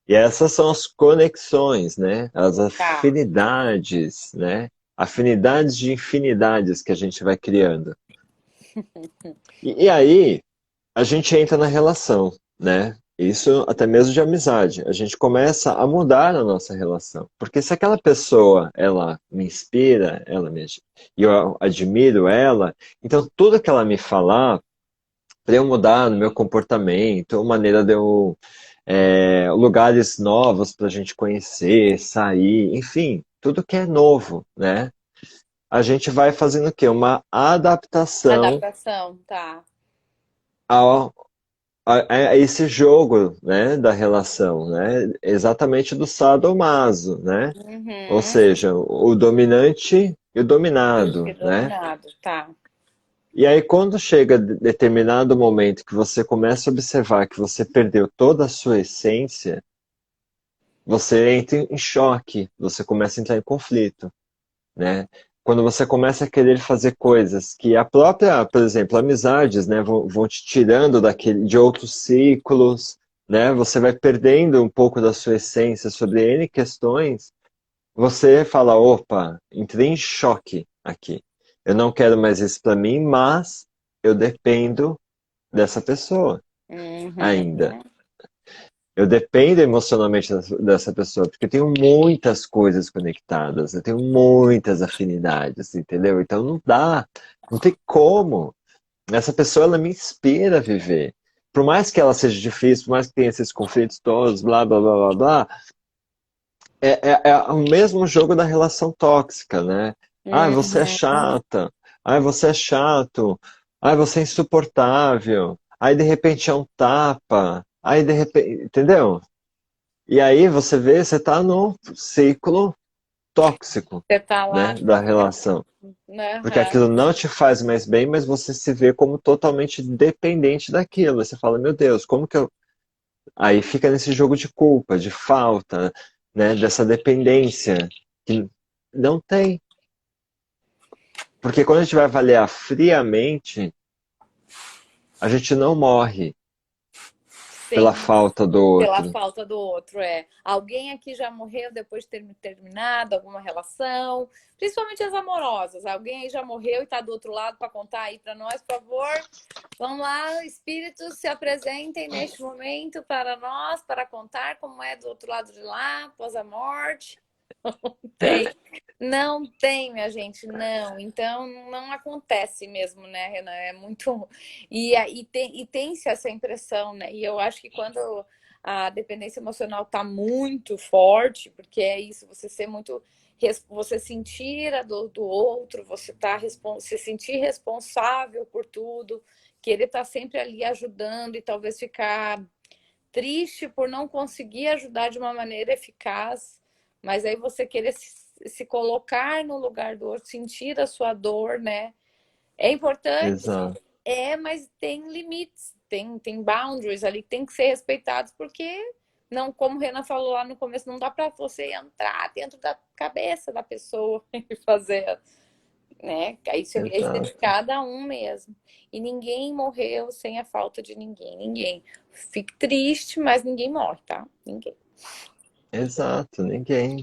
E essas são as conexões, né? As Tá. afinidades, né? Afinidades de infinidades que a gente vai criando. E aí a gente entra na relação, né? Isso até mesmo de amizade. A gente começa a mudar a nossa relação. Porque se aquela pessoa, ela me inspira, e eu admiro ela, então tudo que ela me falar, para eu mudar no meu comportamento, maneira de eu, lugares novos para a gente conhecer, sair, enfim, tudo que é novo, né? A gente vai fazendo o quê? Uma adaptação Adaptação, tá. ao, a esse jogo, né, da relação, né, exatamente do sadomaso, né, ou Uhum. seja, o dominante e o E dominado, né, dominado, tá. e aí quando chega determinado momento que você começa a observar que você perdeu toda a sua essência, você entra em choque, você começa a entrar em conflito, né, quando você começa a querer fazer coisas que a própria, por exemplo, amizades, né, vão te tirando de outros ciclos, né? Você vai perdendo um pouco da sua essência sobre N questões, você fala, opa, entrei em choque aqui. Eu não quero mais isso para mim, mas eu dependo dessa pessoa ainda. Uhum. Eu dependo emocionalmente dessa pessoa, porque eu tenho muitas coisas conectadas, eu tenho muitas afinidades, entendeu? Então não dá, não tem como. Essa pessoa, ela me inspira a viver. Por mais que ela seja difícil, por mais que tenha esses conflitos todos, blá, blá, blá, blá, blá, é o mesmo jogo da relação tóxica, né? Ah, você é Uhum. chata. Ah, você é chato. Ah, você é insuportável. Aí, de repente, é um tapa. Aí, de repente, entendeu? E aí você vê, você tá no ciclo tóxico, Você tá né, lá, da relação. Porque aham. aquilo não te faz mais bem, mas você se vê como totalmente dependente daquilo. Você fala, meu Deus, como que eu. Aí fica nesse jogo de culpa, de falta, né, dessa dependência que não tem. Porque quando a gente vai avaliar friamente, a gente não morre pela Sim, falta do pela outro. falta do outro, é. Alguém aqui já morreu depois de ter terminado alguma relação, principalmente as amorosas. Alguém aí já morreu e está do outro lado para contar aí para nós, por favor. Vamos lá, espíritos, se apresentem neste momento para nós, para contar como é do outro lado de lá, após a morte. Tem. Não tem, minha gente, não. Então, não acontece mesmo, né, Renan? É muito. E tem-se essa impressão, né? E eu acho que quando a dependência emocional está muito forte, porque é isso, você ser muito. Você sentir a dor do outro, você se sentir responsável por tudo, que ele está sempre ali ajudando e talvez ficar triste por não conseguir ajudar de uma maneira eficaz, mas aí você querer se colocar no lugar do outro, sentir a sua dor, né? É importante, Exato, mas tem limites, tem boundaries ali que tem que ser respeitados, porque não, como o Renan falou lá no começo, não dá para você entrar dentro da cabeça da pessoa e fazer, né? Isso é de exato, cada um mesmo. E ninguém morreu sem a falta de ninguém, ninguém. Fique triste, mas ninguém morre, tá? Ninguém. exato, ninguém.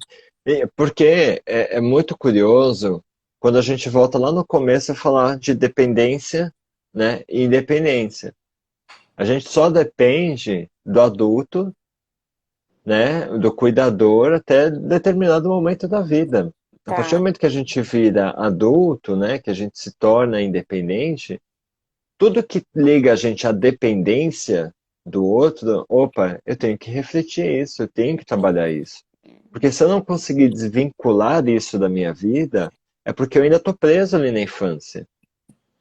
Porque é muito curioso quando a gente volta lá no começo a falar de dependência, né, e independência. A gente só depende do adulto, né, do cuidador até determinado momento da vida. A partir do Tá. momento que a gente vira adulto, né, que a gente se torna independente, tudo que liga a gente à dependência do outro, opa, eu tenho que refletir isso, eu tenho que trabalhar isso. Porque se eu não conseguir desvincular isso da minha vida, é porque eu ainda estou preso ali na infância.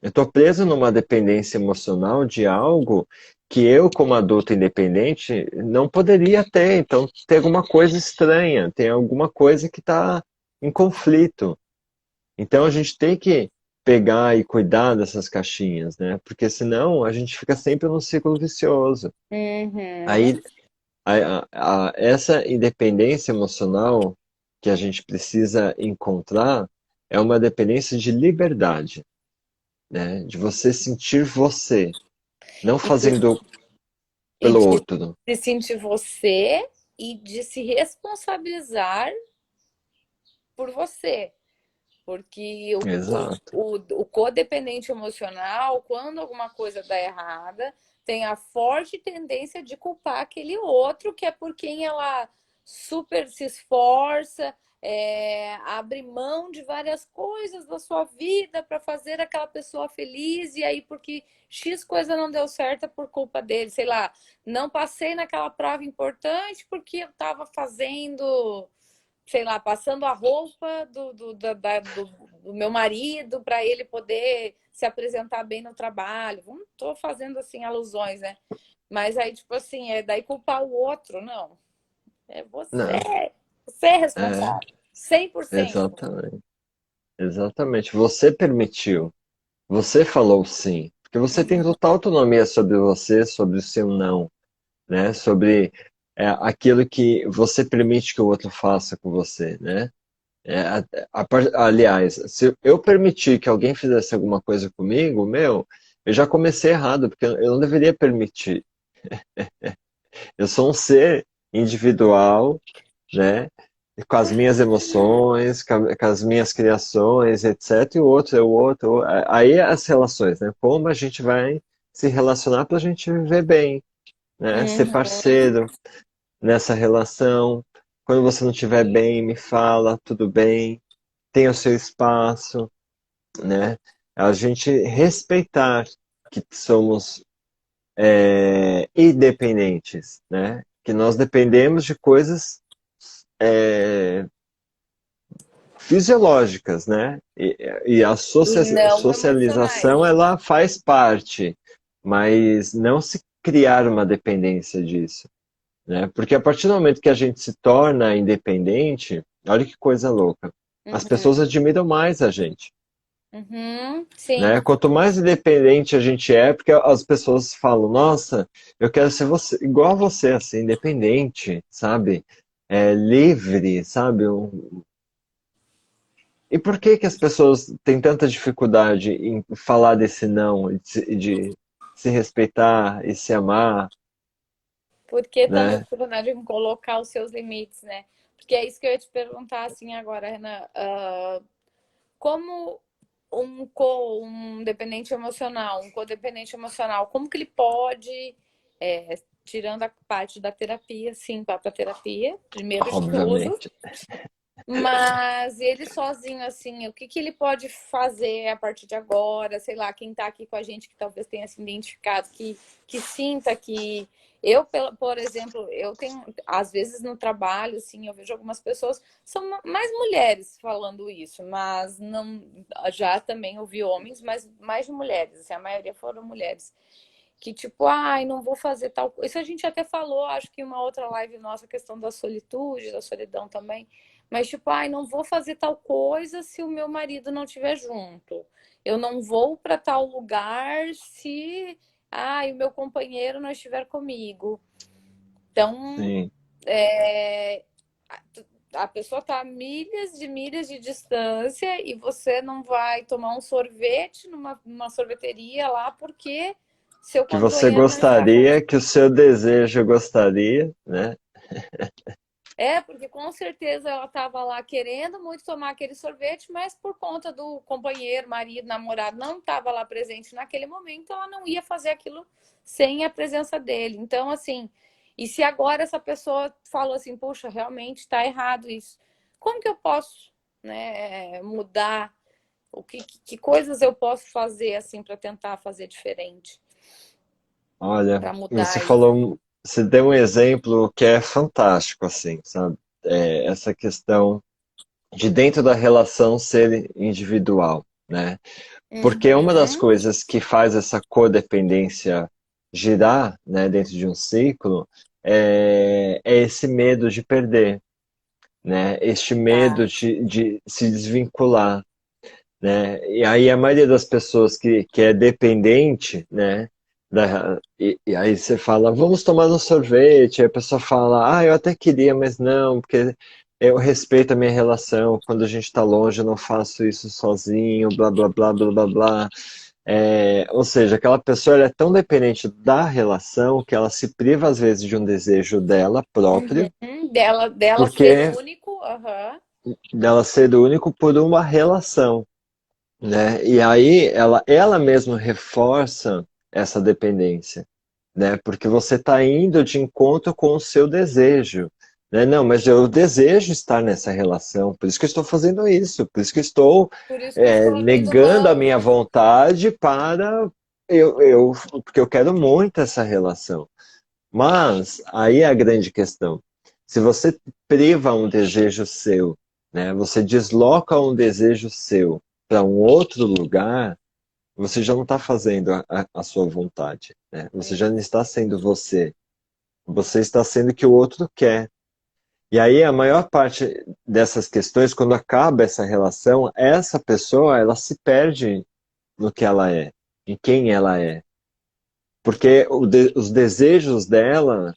Eu estou preso numa dependência emocional de algo que eu, como adulto independente, não poderia ter. Então, tem alguma coisa estranha, tem alguma coisa que está em conflito. Então, a gente tem que pegar e cuidar dessas caixinhas, né? Porque senão a gente fica sempre num ciclo vicioso. Uhum. Aí, essa independência emocional que a gente precisa encontrar é uma dependência de liberdade, né? De você sentir você, não E, de, fazendo e pelo de outro. se sentir você e de se responsabilizar por você. Porque Exato, o codependente emocional, quando alguma coisa dá errada, tem a forte tendência de culpar aquele outro, que é por quem ela super se esforça, abre mão de várias coisas da sua vida para fazer aquela pessoa feliz, e aí porque X coisa não deu certo é por culpa dele, sei lá, não passei naquela prova importante porque eu estava fazendo, sei lá, passando a roupa do meu marido para ele poder se apresentar bem no trabalho. Não tô fazendo assim alusões, né? Mas aí, tipo assim, é daí culpar o outro, não. É não, você. Você é é, responsável. 100%. exatamente, exatamente. Você permitiu, você falou sim, porque você tem total autonomia sobre você, sobre o seu não, né? Sobre aquilo que você permite que o outro faça com você, né? É, aliás, se eu permitir que alguém fizesse alguma coisa comigo, meu, eu já comecei errado, porque eu não deveria permitir. Eu sou um ser individual, né? Com as minhas emoções, com as minhas criações, etc. E o outro é o outro. Aí as relações, né? Como a gente vai se relacionar para a gente viver bem, né? Ser Uhum. parceiro nessa relação. Quando você não estiver bem, me fala, tudo bem, tenha o seu espaço, né? A gente respeitar que somos independentes, né? Que nós dependemos de coisas é, fisiológicas, né? E a E não socialização emocionais. ela faz parte, mas não se criar uma dependência disso, né? Porque a partir do momento que a gente se torna independente, olha que coisa louca, as pessoas Uhum. admiram mais a gente. Uhum. Né? Sim. Quanto mais independente a gente é, porque as pessoas falam, nossa, eu quero ser você, igual a você, assim, independente, sabe? Livre, sabe? E por que que as pessoas têm tanta dificuldade em falar desse não, de se respeitar e se amar, Por que tanta né? dificuldade em colocar os seus limites, né? Porque é isso que eu ia te perguntar assim agora, Renan. Como um dependente emocional, um codependente emocional, como que ele pode, tirando a parte da terapia, sim, para a terapia, primeiro de tudo, Obviamente. mas ele sozinho, assim, o que que ele pode fazer a partir de agora? Sei lá, quem tá aqui com a gente que talvez tenha se identificado, que sinta que. Eu, por exemplo, eu tenho, às vezes no trabalho, assim, eu vejo algumas pessoas, são mais mulheres falando isso, mas não, já também ouvi homens, mas mais de mulheres, assim, a maioria foram mulheres. Que tipo, ai, não vou fazer tal coisa. Isso a gente até falou, acho que em uma outra live nossa, a questão da solitude, da solidão também. Mas, tipo, ai, não vou fazer tal coisa se o meu marido não estiver junto. Eu não vou para tal lugar se, ai, o meu companheiro não estiver comigo. Então, Sim. é, a pessoa está a milhas de distância e você não vai tomar um sorvete numa sorveteria lá porque seu Que você companheiro não está. gostaria, que o seu desejo gostaria, né? Porque com certeza ela estava lá querendo muito tomar aquele sorvete, mas por conta do companheiro, marido, namorado não estava lá presente naquele momento, ela não ia fazer aquilo sem a presença dele. Então, assim, e se agora essa pessoa falou assim, puxa, realmente está errado isso, como que eu posso, né, mudar? Que coisas eu posso fazer assim para tentar fazer diferente, Olha, para você mudar isso? falou, você deu um exemplo que é fantástico, assim, sabe? Essa questão de dentro da relação ser individual, né? Porque uma das Uhum, coisas que faz essa codependência girar, né, dentro de um ciclo é esse medo de perder, né? Este medo tá. de se desvincular, né? E aí a maioria das pessoas que é dependente, né? E aí você fala, vamos tomar um sorvete. Aí a pessoa fala, eu até queria, mas não, porque eu respeito a minha relação. Quando a gente está longe, eu não faço isso sozinho, blá, blá, blá, blá, blá, blá. Ou seja, aquela pessoa ela é tão dependente da relação que ela se priva às vezes de um desejo dela próprio, Uhum, dela ser porque único, aham. dela ser único por uma relação, né? E aí ela mesma reforça essa dependência, né? Porque você está indo de encontro com o seu desejo, né? Não, mas eu desejo estar nessa relação, por isso que eu estou fazendo isso, por isso que eu estou Por isso que eu estou abrindo negando a mão. minha vontade para porque eu quero muito essa relação. Mas aí é a grande questão. Se você priva um desejo seu, né? Você desloca um desejo seu para um outro lugar, você já não está fazendo a sua vontade, né? Você já não está sendo você. Você está sendo o que o outro quer. E aí a maior parte dessas questões, quando acaba essa relação, essa pessoa ela se perde no que ela é, em quem ela é, porque os desejos dela,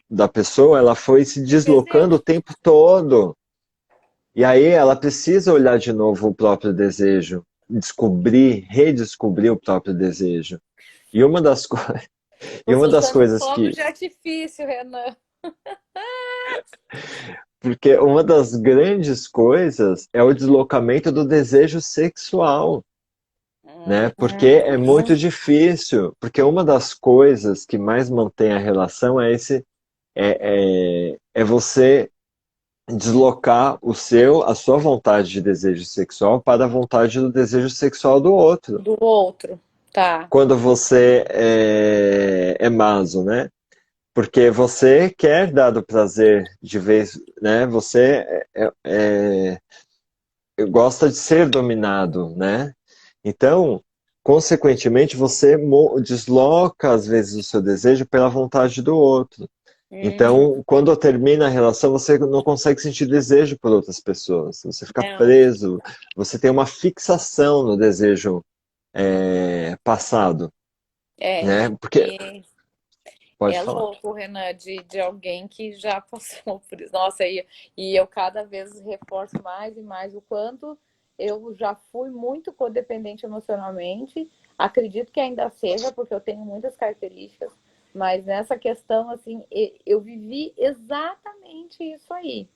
da pessoa, ela foi se deslocando o Desejo. tempo todo. E aí ela precisa olhar de novo o próprio desejo, descobrir, redescobrir o próprio desejo. E uma das coisas. E uma Você das usando coisas fogo que. de artifício, Renan. Porque uma das grandes coisas é o deslocamento do desejo sexual, né? Porque é muito Uhum. difícil. Porque uma das coisas que mais mantém a relação é é você deslocar a sua vontade de desejo sexual para a vontade do desejo sexual do outro. Do outro, tá. Quando você é maso, né? Porque você quer dar o prazer de vez, né? Você gosta de ser dominado, né? Então, consequentemente, você desloca às vezes o seu desejo pela vontade do outro. Uhum. Então, quando termina a relação, você não consegue sentir desejo por outras pessoas. Você fica Não. preso, você tem uma fixação no desejo passado, É, né? Porque, e pode é falar. louco, Renan, de alguém que já passou por isso. Nossa, e eu cada vez reforço mais e mais o quanto eu já fui muito codependente emocionalmente. Acredito que ainda seja, porque eu tenho muitas características, mas nessa questão, assim, eu vivi exatamente isso aí.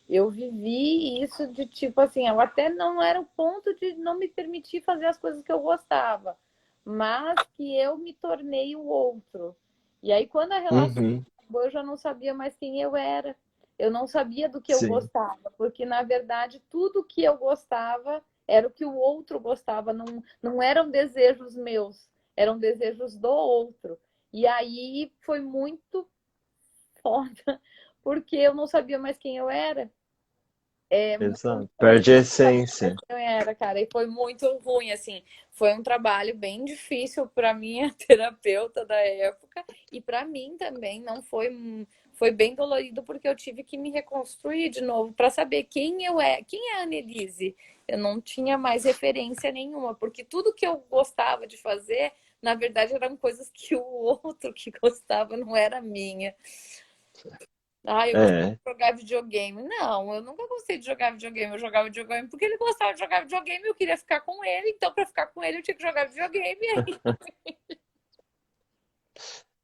Eu vivi isso de tipo assim, eu até não era o ponto de não me permitir fazer as coisas que eu gostava, mas que eu me tornei o outro. E aí, quando a relação Uhum, acabou, eu já não sabia mais quem eu era. Eu não sabia do que eu sim, gostava, porque na verdade tudo que eu gostava era o que o outro gostava, não eram desejos meus, eram desejos do outro. E aí foi muito foda, porque eu não sabia mais quem eu era. É muito exato. Perde a não sabia mais essência. quem eu era, cara. E foi muito ruim, assim. Foi um trabalho bem difícil para minha terapeuta da época e para mim também. Não foi, foi bem dolorido porque eu tive que me reconstruir de novo para saber quem eu é, quem é a Annelise. Eu não tinha mais referência nenhuma, porque tudo que eu gostava de fazer, na verdade, eram coisas que o outro que gostava não era minha. Ah, eu gostava É, de jogar videogame. Não, eu nunca gostei de jogar videogame. Eu jogava videogame porque ele gostava de jogar videogame e eu queria ficar com ele. Então, para ficar com ele, eu tinha que jogar videogame. E aí,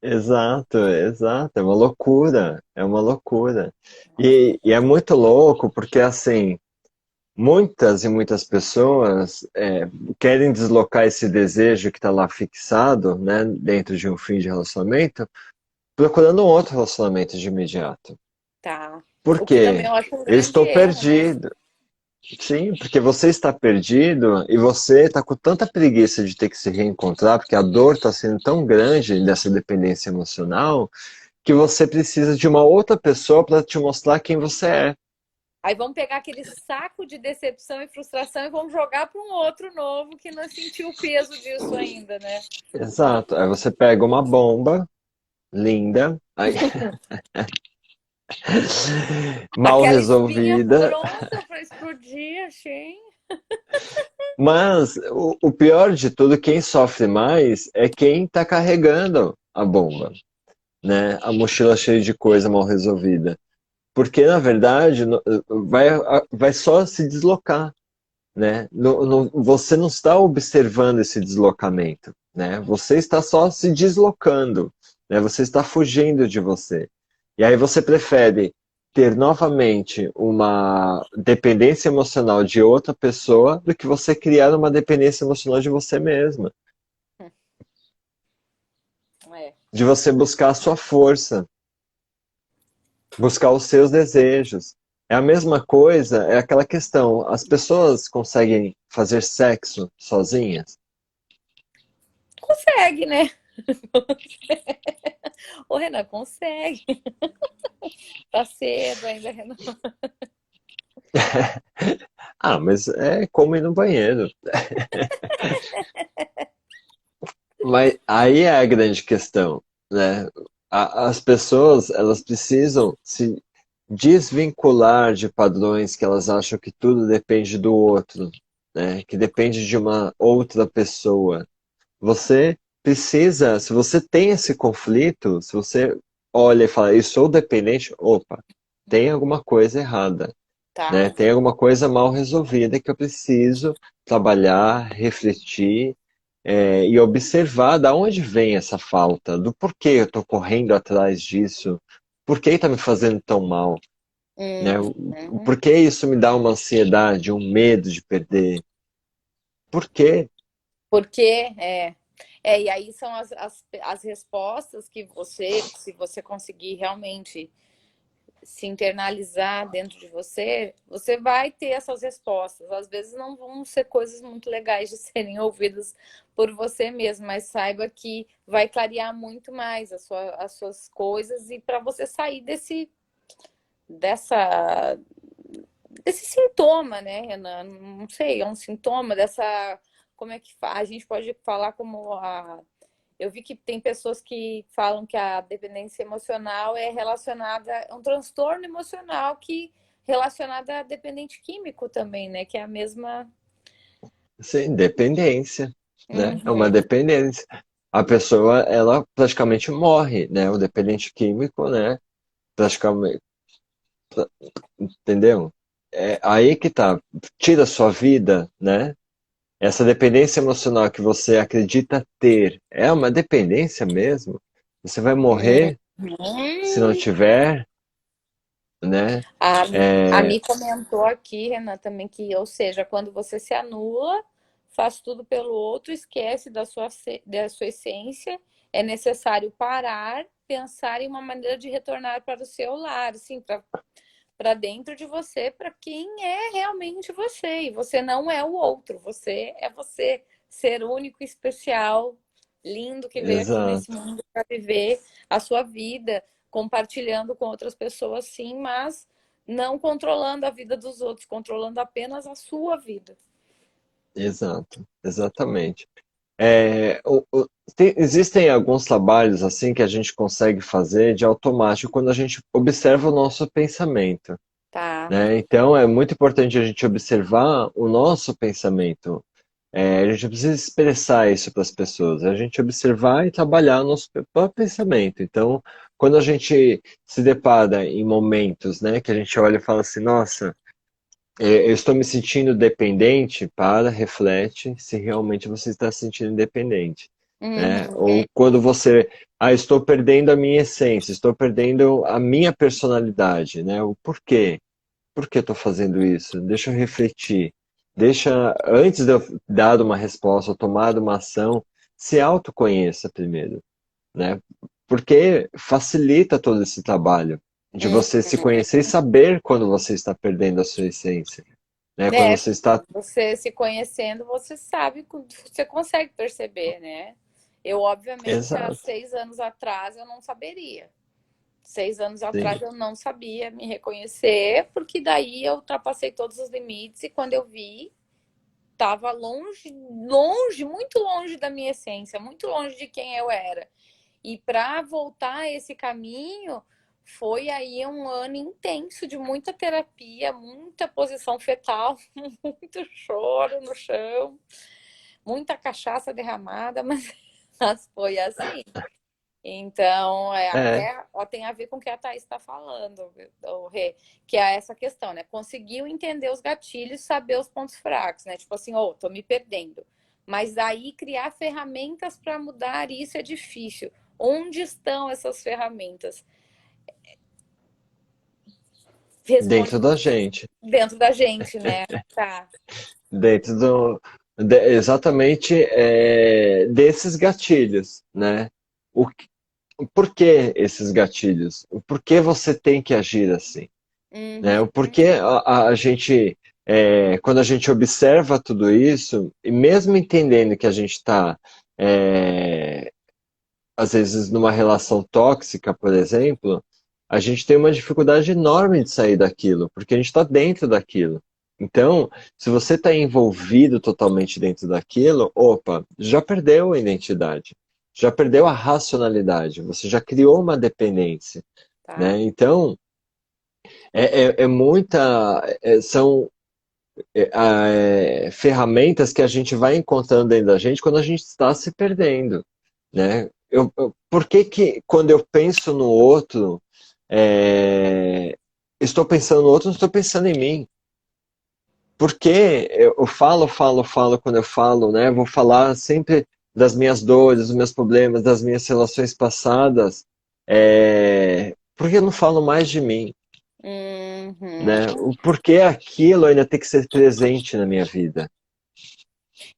exato, exato. É uma loucura. É uma loucura. nossa, E é muito louco porque, assim, muitas e muitas pessoas querem deslocar esse desejo que está lá fixado, né, dentro de um fim de relacionamento, procurando um outro relacionamento de imediato. tá. Por O que também quê? eu acho um Eu grande estou erro, né? perdido. Sim, porque você está perdido e você está com tanta preguiça de ter que se reencontrar, porque a dor está sendo tão grande dessa dependência emocional, que você precisa de uma outra pessoa para te mostrar quem você é. Aí vamos pegar aquele saco de decepção e frustração e vamos jogar para um outro novo que não sentiu o peso disso ainda, né? Exato. Aí você pega uma bomba linda, aí, mal Aquela espinha resolvida, pronta para explodir, achei. mas o pior de tudo, quem sofre mais é quem está carregando a bomba, né? A mochila cheia de coisa mal resolvida. Porque, na verdade, vai só se deslocar, né? Você não está observando esse deslocamento, né? Você está só se deslocando, né? Você está fugindo de você. E aí você prefere ter novamente uma dependência emocional de outra pessoa do que você criar uma dependência emocional de você mesma, É. de você buscar a sua força, buscar os seus desejos. É a mesma coisa, é aquela questão, as pessoas conseguem fazer sexo sozinhas? Consegue, né? O Renan consegue. Tá cedo ainda, Renan. Ah, mas é como ir no banheiro. Mas aí é a grande questão, né? As pessoas, elas precisam se desvincular de padrões que elas acham que tudo depende do outro, né? Que depende de uma outra pessoa. Você precisa, se você tem esse conflito, se você olha e fala, eu sou dependente, opa, tem alguma coisa errada, né? Tá. Tem alguma coisa mal resolvida que eu preciso trabalhar, refletir e observar da onde vem essa falta, do porquê eu estou correndo atrás disso, por que está me fazendo tão mal, né? Uhum. Por que isso me dá uma ansiedade, um medo de perder? Por quê? Porque e aí são as respostas que você, se você conseguir realmente se internalizar dentro de você, você vai ter essas respostas. Às vezes não vão ser coisas muito legais de serem ouvidas por você mesmo, mas saiba que vai clarear muito mais as suas coisas e para você sair dessa, desse sintoma, né, Renan? Não sei, é um sintoma dessa. Como é que a gente pode falar como a. Eu vi que tem pessoas que falam que a dependência emocional é relacionada a um transtorno emocional que relacionada a dependente químico também, né? Que é a mesma. Sim, dependência, né? É uma Uhum. dependência. A pessoa, ela praticamente morre, né? O dependente químico, né? Praticamente, entendeu? É aí que tá. Tira a sua vida, né? Essa dependência emocional que você acredita ter, é uma dependência mesmo? Você vai morrer se não Uhum. tiver, né? A É, Mi comentou aqui, Renan, também que, ou seja, quando você se anula, faz tudo pelo outro, esquece da sua essência, é necessário parar, pensar em uma maneira de retornar para o seu lar, assim, para dentro de você, para quem é realmente você. E você não é o outro, você é você, ser único, especial, lindo que veio aqui nesse exato, mundo para viver a sua vida, compartilhando com outras pessoas, sim, mas não controlando a vida dos outros, controlando apenas a sua vida. exato, exatamente. Existem alguns trabalhos assim que a gente consegue fazer de automático quando a gente observa o nosso pensamento, Tá. né? Então é muito importante a gente observar o nosso pensamento. A gente precisa expressar isso para as pessoas, a gente observar e trabalhar o nosso próprio pensamento. Então, quando a gente se depara em momentos, né, que a gente olha e fala assim, nossa, eu estou me sentindo dependente, para, reflete se realmente você está se sentindo dependente, né? Uhum. Ou quando você, estou perdendo a minha essência, estou perdendo a minha personalidade, né? O porquê? Por que eu estou fazendo isso? Deixa eu refletir. Deixa, antes de eu dar uma resposta ou tomar uma ação, se autoconheça primeiro, né? Porque facilita todo esse trabalho de você se conhecer e saber quando você está perdendo a sua essência, né? Quando É, você está. você se conhecendo, você sabe, você consegue perceber, né? Eu, obviamente, há Exato, 6 anos atrás, eu não saberia. 6 anos atrás sim, eu não sabia me reconhecer, porque daí eu ultrapassei todos os limites e quando eu vi, estava longe, longe, muito longe da minha essência, muito longe de quem eu era. E para voltar a esse caminho, foi aí um ano intenso de muita terapia, muita posição fetal, muito choro no chão, muita cachaça derramada, mas foi assim. Então, é, até ó, tem a ver com o que a Thaís está falando, o Rê, que é essa questão, né? Conseguiu entender os gatilhos, saber os pontos fracos, né? Tipo assim, oh, tô me perdendo. Mas aí criar ferramentas para mudar isso é difícil. Onde estão essas ferramentas? Responde dentro da gente, dentro da gente, né? Tá. dentro exatamente desses gatilhos, né? O, por que esses gatilhos? O porquê você tem que agir assim? Né? Uhum. O porquê a gente, quando a gente observa tudo isso, e mesmo entendendo que a gente está, às vezes, numa relação tóxica, por exemplo, a gente tem uma dificuldade enorme de sair daquilo, porque a gente está dentro daquilo. Então, se você está envolvido totalmente dentro daquilo, opa, já perdeu a identidade, já perdeu a racionalidade, você já criou uma dependência, Tá. né? Então, são ferramentas que a gente vai encontrando dentro da gente quando a gente está se perdendo, né? Por que que quando eu penso no outro, é, estou pensando no outro, não estou pensando em mim? Porque eu falo quando eu falo, né? Vou falar sempre. das minhas dores, dos meus problemas, das minhas relações passadas, porque eu não falo mais de mim, né? Uhum. O porquê aquilo ainda tem que ser presente na minha vida.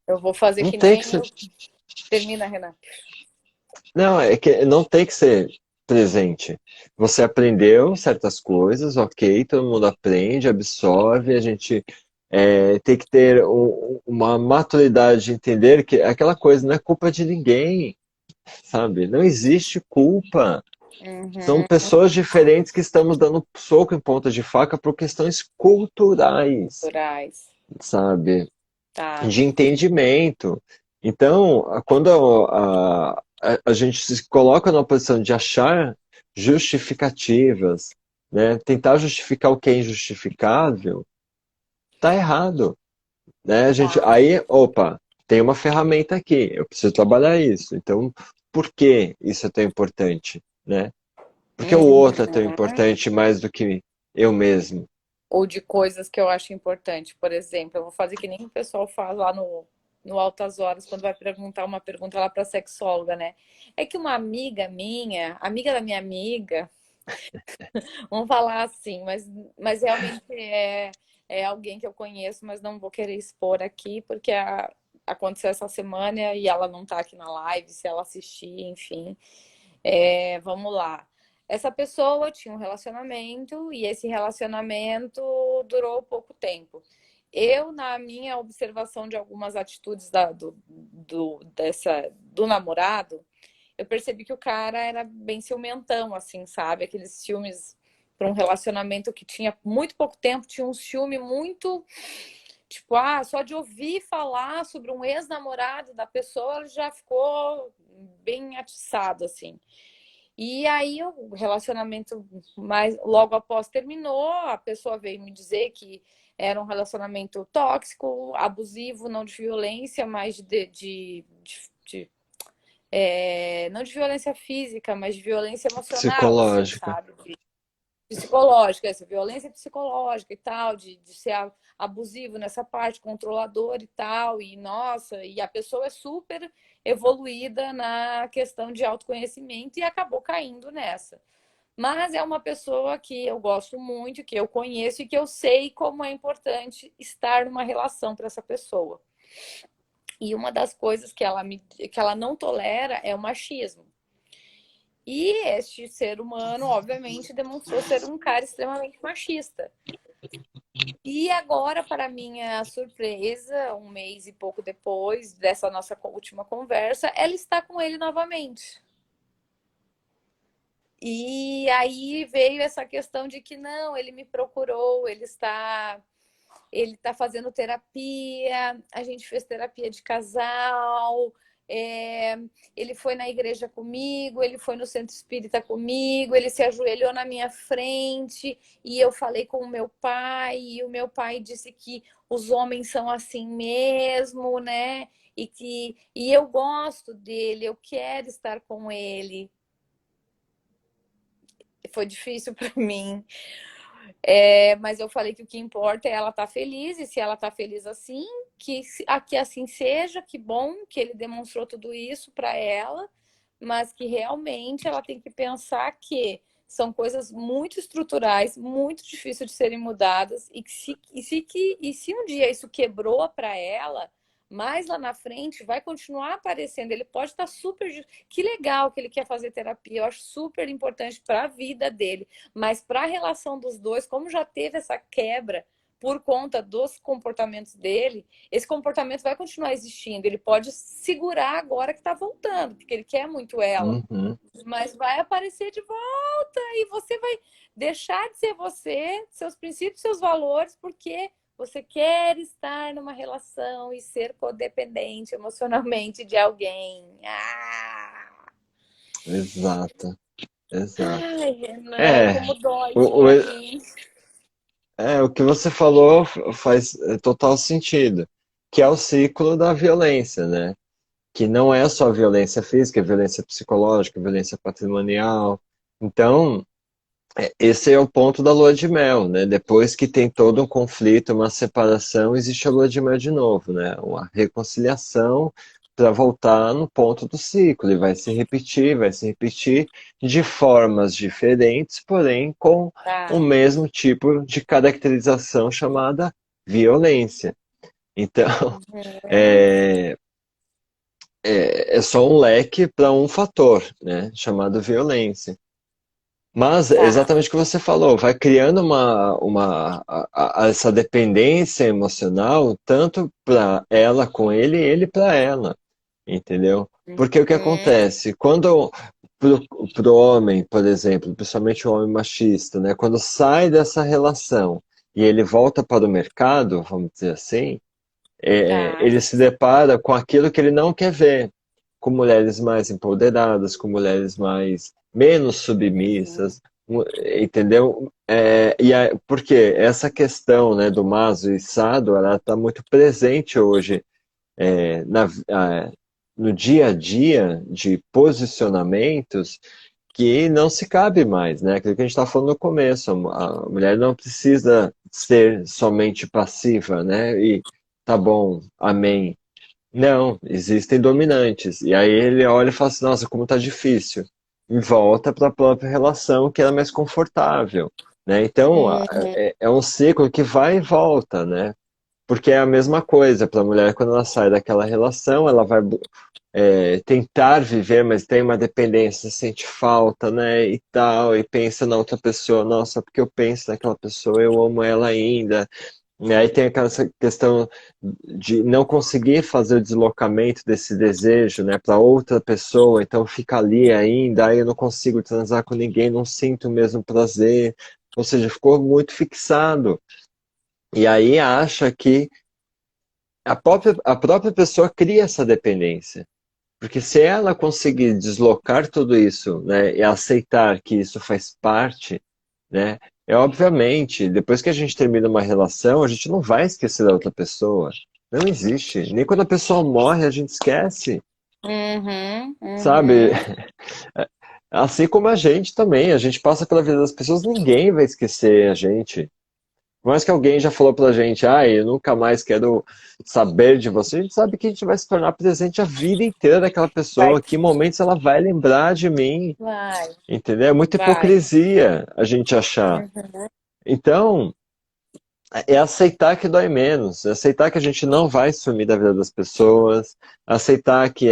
Eu vou fazer Não que tem que nem ser, eu. Termina, Renan. não, é que não tem que ser presente. Você aprendeu certas coisas, ok, todo mundo aprende, absorve, a gente tem que ter uma maturidade de entender que aquela coisa não é culpa de ninguém, sabe? Não existe culpa. São Uhum. pessoas diferentes que estamos dando soco em ponta de faca por questões culturais, Culturais. sabe? Tá. De entendimento. Então, quando a gente se coloca numa posição de achar justificativas, né? Tentar justificar o que é injustificável, tá errado, né? Tá. Aí, opa, tem uma ferramenta aqui, eu preciso trabalhar isso. Então, por que isso é tão importante, né? Porque o outro é tão Uhum. importante mais do que eu mesmo. Ou de coisas que eu acho importante. Por exemplo, eu vou fazer que nem o pessoal faz lá no Altas Horas, quando vai perguntar uma pergunta lá para sexóloga, né? É que uma amiga minha, amiga da minha amiga, vamos falar assim, mas realmente é alguém que eu conheço, mas não vou querer expor aqui, porque aconteceu essa semana e ela não tá aqui na live, se ela assistir, enfim. Vamos lá. Essa pessoa tinha um relacionamento e esse relacionamento durou pouco tempo. Eu, na minha observação de algumas atitudes do namorado, eu percebi que o cara era bem ciumentão, assim, sabe? Aqueles ciúmes para um relacionamento que tinha muito pouco tempo, tinha um ciúme muito, tipo, só de ouvir falar sobre um ex-namorado da pessoa, ele já ficou bem atiçado, assim. E aí o relacionamento mais logo após terminou, a pessoa veio me dizer que era um relacionamento tóxico, abusivo, não de violência, mas de não de violência física, mas de violência emocional, assim, Psicológica. sabe? Psicológica, essa violência psicológica e tal, de ser abusivo nessa parte, controlador e tal, e nossa, e a pessoa é super evoluída na questão de autoconhecimento e acabou caindo nessa. Mas é uma pessoa que eu gosto muito, que eu conheço e que eu sei como é importante estar numa relação para essa pessoa. E uma das coisas que ela não tolera é o machismo. E este ser humano, obviamente, demonstrou ser um cara extremamente machista. E agora, para minha surpresa, um mês e pouco depois dessa nossa última conversa, ela está com ele novamente. E aí veio essa questão de que não, ele me procurou, ele está fazendo terapia, a gente fez terapia de casal, é, ele foi na igreja comigo, ele foi no centro espírita comigo, ele se ajoelhou na minha frente e eu falei com o meu pai, e o meu pai disse que os homens são assim mesmo, né? E eu gosto dele, eu quero estar com ele. Foi difícil para mim, mas eu falei que o que importa é ela estar feliz, e se ela está feliz assim, que assim seja, que bom que ele demonstrou tudo isso para ela, mas que realmente ela tem que pensar que são coisas muito estruturais, muito difíceis de serem mudadas, e se um dia isso quebrou para ela, mais lá na frente vai continuar aparecendo. Ele pode estar super. Que legal que ele quer fazer terapia, eu acho super importante para a vida dele, mas para a relação dos dois, como já teve essa quebra por conta dos comportamentos dele, esse comportamento vai continuar existindo. Ele pode segurar agora que está voltando, porque ele quer muito ela, Uhum. mas vai aparecer de volta e você vai deixar de ser você, seus princípios, seus valores, porque você quer estar numa relação e ser codependente emocionalmente de alguém. Exato, exato. Ai, Renan, É, como dói isso o, o, pra mim. o que você falou faz total sentido, que é o ciclo da violência, né? Que não é só violência física, é violência psicológica, violência patrimonial. Então, esse é o ponto da lua de mel, né? Depois que tem todo um conflito, uma separação, existe a lua de mel de novo, né? Uma reconciliação para voltar no ponto do ciclo, e vai se repetir de formas diferentes, porém com o Tá. mesmo tipo de caracterização chamada violência. Então, Uhum. é, é só um leque para um fator, né, chamado violência. Mas é Tá. exatamente o que você falou, vai criando essa dependência emocional, tanto para ela com ele para ela, entendeu? Porque o que Uhum. acontece? Quando pro homem, por exemplo, principalmente o homem machista, né? Quando sai dessa relação e ele volta para o mercado, vamos dizer assim, Tá. ele se depara com aquilo que ele não quer ver, com mulheres mais empoderadas, com mulheres mais menos Uhum. submissas, entendeu? Porque essa questão, né, do Maso e Sado, ela está muito presente hoje é, na, ah, no dia a dia de posicionamentos que não se cabe mais, né? Aquilo que a gente estava falando no começo, a mulher não precisa ser somente passiva, né? E tá bom, amém. Não, existem dominantes. E aí ele olha e fala assim, nossa, como tá difícil. E volta para a própria relação que era mais confortável, né? Então, Uhum. é um ciclo que vai e volta, né? Porque é a mesma coisa para a mulher quando ela sai daquela relação, ela vai tentar viver, mas tem uma dependência, sente falta, né, e tal, e pensa na outra pessoa, nossa, porque eu penso naquela pessoa, eu amo ela ainda. E aí tem aquela questão de não conseguir fazer o deslocamento desse desejo, né, para outra pessoa, então fica ali ainda, aí eu não consigo transar com ninguém, não sinto o mesmo prazer, ou seja, ficou muito fixado. E aí acha que a própria pessoa cria essa dependência. Porque se ela conseguir deslocar tudo isso, né, e aceitar que isso faz parte, né, obviamente, depois que a gente termina uma relação, a gente não vai esquecer da outra pessoa. Não existe. Nem quando a pessoa morre, a gente esquece, Uhum. sabe? Uhum. Assim como a gente também, a gente passa pela vida das pessoas, ninguém vai esquecer a gente. Por mais que alguém já falou pra gente, ah, eu nunca mais quero saber de você, a gente sabe que a gente vai se tornar presente a vida inteira daquela Vai, pessoa, que momentos ela vai lembrar de mim, vai, entendeu? É muita vai. hipocrisia a gente achar. Uhum. Então, é aceitar que dói menos, é aceitar que a gente não vai sumir da vida das pessoas, aceitar que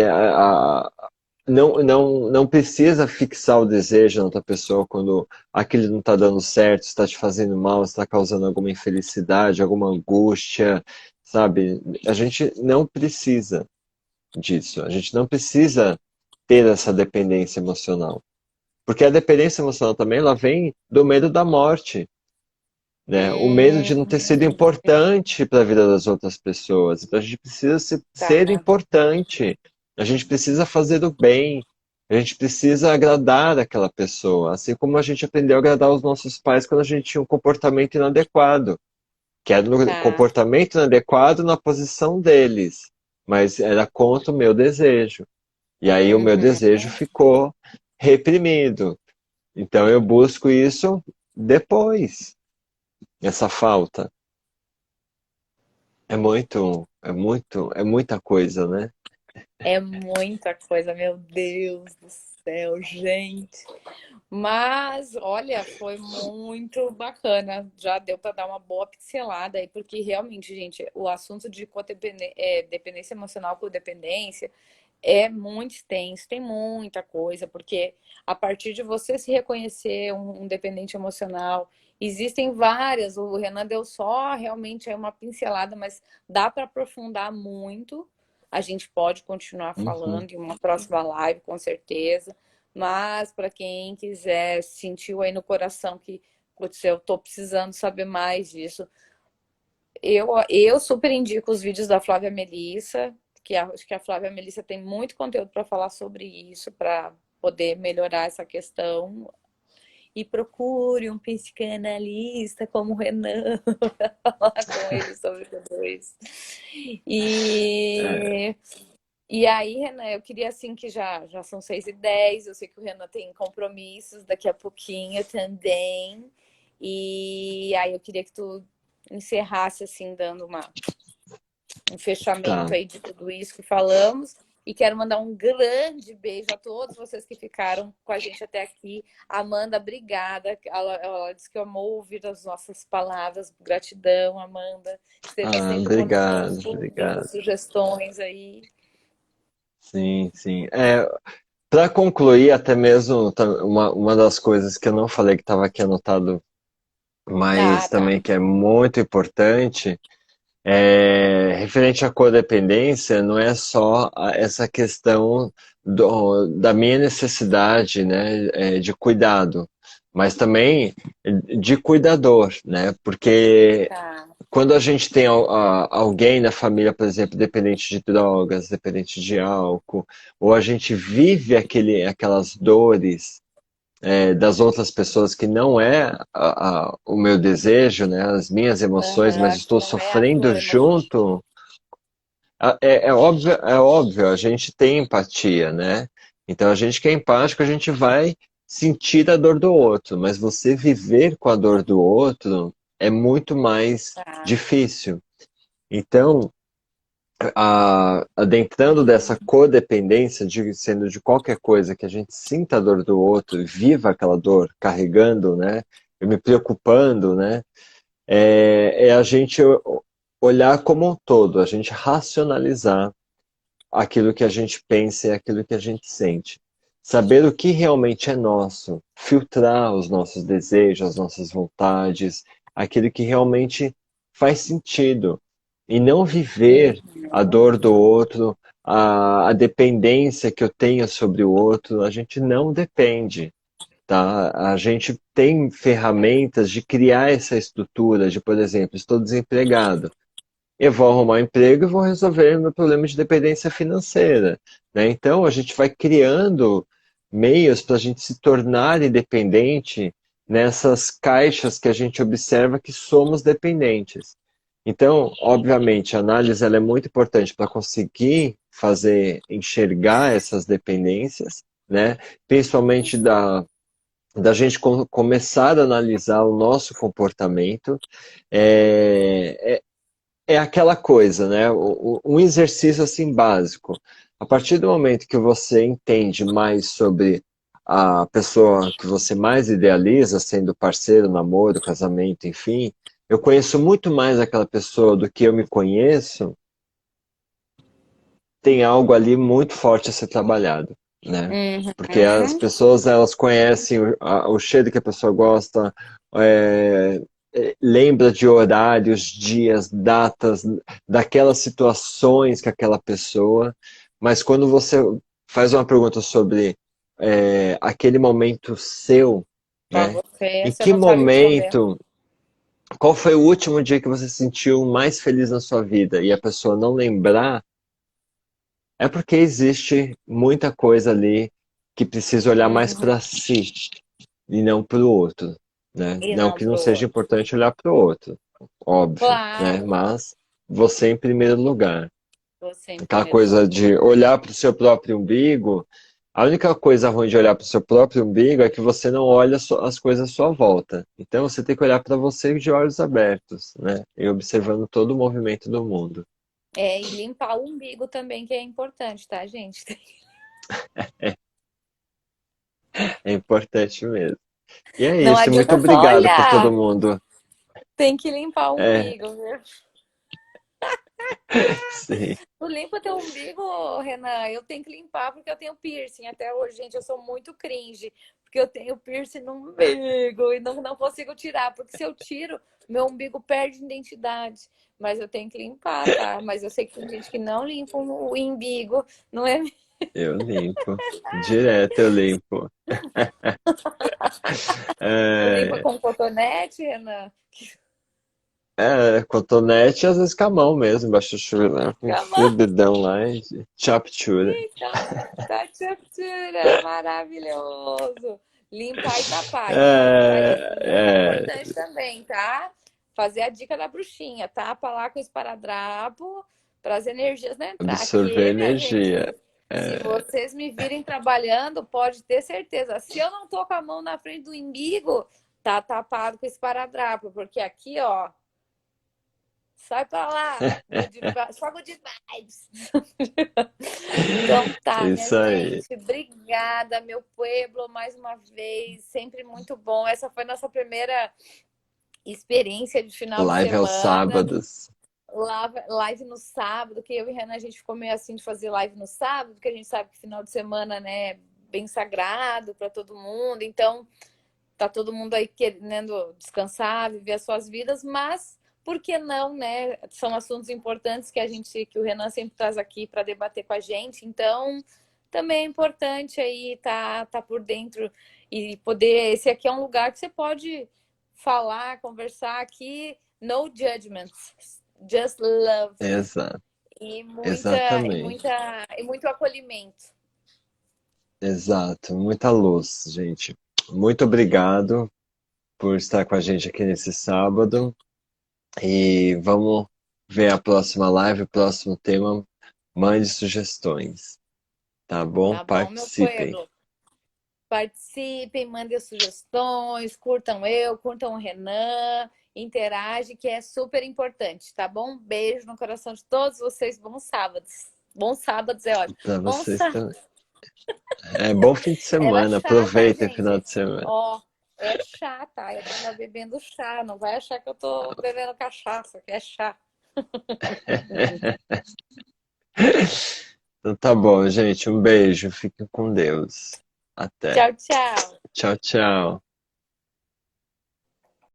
não precisa fixar o desejo na outra pessoa quando aquilo não está dando certo, está te fazendo mal, está causando alguma infelicidade, alguma angústia, sabe? A gente não precisa disso, a gente não precisa ter essa dependência emocional. Porque a dependência emocional também ela vem do medo da morte, né? O medo de não ter sido Uhum. importante para a vida das outras pessoas. Então a gente precisa ser Tá. importante, a gente precisa fazer o bem, a gente precisa agradar aquela pessoa, assim como a gente aprendeu a agradar os nossos pais quando a gente tinha um comportamento inadequado, que era um Tá. comportamento inadequado na posição deles, mas era contra o meu desejo. E aí o meu Uhum. desejo ficou reprimido. Então eu busco isso depois, essa falta. É muita coisa, né? É muita coisa, meu Deus do céu, gente. Mas, olha, foi muito bacana. Já deu para dar uma boa pincelada aí, porque realmente, gente, o assunto de dependência emocional, codependência, é muito extenso, tem muita coisa, porque a partir de você se reconhecer um dependente emocional, existem várias. O Renan deu só realmente é uma pincelada, mas dá para aprofundar muito. A gente pode continuar Uhum. falando em uma próxima live, com certeza. Mas para quem quiser, sentiu aí no coração que putz, eu tô precisando saber mais disso, eu super indico os vídeos da Flávia Melissa, acho que a Flávia Melissa tem muito conteúdo para falar sobre isso, para poder melhorar essa questão. E procure um psicanalista como o Renan, falar com ele sobre tudo isso. É, E, e aí, Renan, eu queria assim que já são 6h10, eu sei que o Renan tem compromissos daqui a pouquinho também. E aí eu queria que tu encerrasse assim, dando um fechamento tá. aí de tudo isso que falamos. E quero mandar um grande beijo a todos vocês que ficaram com a gente até aqui. Amanda, obrigada. Ela disse que amou ouvir as nossas palavras. Gratidão, Amanda. Esteja Ah, sempre obrigado, conosco, dando obrigado. sugestões aí. Sim, sim. Para concluir, até mesmo uma das coisas que eu não falei que estava aqui anotado, Ah, mas tá. também que é muito importante, referente à codependência, não é só essa questão da minha necessidade, né, de cuidado, mas também de cuidador, né? Porque Tá. quando a gente tem alguém na família, por exemplo, dependente de drogas, dependente de álcool, ou a gente vive aquelas dores das outras pessoas que não é o meu desejo, né, as minhas emoções, mas Aham, que estou não é a sofrendo tua emoção. junto, é óbvio, a gente tem empatia, né? Então a gente que é empático, a gente vai sentir a dor do outro, mas você viver com a dor do outro é muito mais Tá. difícil. Então, adentrando dessa Uhum. codependência, sendo de qualquer coisa que a gente sinta a dor do outro e viva aquela dor carregando, né? E me preocupando, né? É a gente olhar como um todo, a gente racionalizar aquilo que a gente pensa e aquilo que a gente sente. Saber o que realmente é nosso, filtrar os nossos desejos, as nossas vontades, aquilo que realmente faz sentido. E não viver a Uhum. dor do outro, a dependência que eu tenho sobre o outro. A gente não depende, tá? A gente tem ferramentas de criar essa estrutura de, por exemplo, estou desempregado. Eu vou arrumar um emprego e vou resolver meu problema de dependência financeira, né? Então a gente vai criando meios para a gente se tornar independente nessas caixas que a gente observa que somos dependentes. Então, obviamente, a análise ela é muito importante para conseguir fazer enxergar essas dependências, né? Principalmente da gente começar a analisar o nosso comportamento. É aquela coisa, né? Um exercício assim básico. A partir do momento que você entende mais sobre a pessoa que você mais idealiza, sendo parceiro, namoro, casamento, enfim, eu conheço muito mais aquela pessoa do que eu me conheço, tem algo ali muito forte a ser trabalhado, né? Porque as Uhum. pessoas, elas conhecem o cheiro que a pessoa gosta, é, lembra de horários, dias, datas, daquelas situações que aquela pessoa, mas quando você faz uma pergunta sobre aquele momento seu, Só né? você, Em você que não sabe responder. momento, qual foi o último dia que você se sentiu mais feliz na sua vida? E a pessoa não lembrar, é porque existe muita coisa ali que precisa olhar mais Uhum. para si e não para o outro, né? E Não não que não pro seja outro. importante olhar para o outro, óbvio, né? Claro, Mas você em primeiro lugar. você em Aquela primeiro coisa lugar. de olhar para o seu próprio umbigo, a única coisa ruim de olhar para o seu próprio umbigo é que você não olha as coisas à sua volta. Então você tem que olhar para você de olhos abertos, né? E observando todo o movimento do mundo. E limpar o umbigo também, que é importante, tá, gente? É importante mesmo. E é Não isso, muito adianta só obrigado por todo olhar, mundo. tem que limpar o É, umbigo, viu? sim. Tu limpa teu umbigo, Renan? Eu tenho que limpar porque eu tenho piercing até hoje, gente. Eu sou muito cringe, porque eu tenho piercing no umbigo e não consigo tirar, porque se eu tiro, meu umbigo perde identidade. Mas eu tenho que limpar, tá? Mas eu sei que tem gente que não limpa o umbigo, não é? Eu limpo. Direto eu limpo. Tu limpa É, com cotonete, Renan? cotonete, às vezes com a mão mesmo, embaixo do chuveiro, com Cama. o dedão lá e chapchura. Então, tá captura, maravilhoso. Limpar e tapar. E outra, mas É, muito é, importante também, tá? Fazer a dica da bruxinha, tapa lá com o esparadrapo para as energias não entrar. absorver Aqui, minha energia. gente, se vocês me virem trabalhando, pode ter certeza. Se eu não tô com a mão na frente do umbigo, tá tapado com esparadrapo, porque aqui, ó, Sai pra lá. Só good vibes. Então tá, minha Isso aí. gente. Obrigada, meu pueblo, mais uma vez. Sempre muito bom. Essa foi nossa primeira experiência de final de Live aos semana. sábados. Live no sábado, que eu e Renan, a gente ficou meio assim de fazer live no sábado, porque a gente sabe que final de semana, né, é bem sagrado para todo mundo. Então, tá todo mundo aí querendo descansar, viver as suas vidas, mas por que não, né? São assuntos importantes que o Renan sempre traz aqui para debater com a gente. Então, também é importante aí tá por dentro e poder. Esse aqui é um lugar que você pode falar, conversar aqui, no judgments, just love Exato. e Exatamente. muito acolhimento. Exato. Muita luz, gente. Muito obrigado por estar com a gente aqui nesse sábado. E vamos ver a próxima live, o próximo tema. Mande sugestões, tá bom? Tá bom, meu Participem. pueblo? Participem, mandem sugestões, curtam o Renan, interage, que é super importante, tá bom? Beijo no coração de todos vocês, bons sábados. Bons sábados é ótimo. Para Bom vocês sábado. também. É bom fim de Era semana. chá, tá, Aproveitem o final gente? de semana. Ó, é chá, tá? Eu tava bebendo chá, não vai achar que eu tô bebendo cachaça, que é chá. Então tá bom, gente. Um beijo. Fiquem com Deus. Até. Tchau, tchau. Tchau, tchau.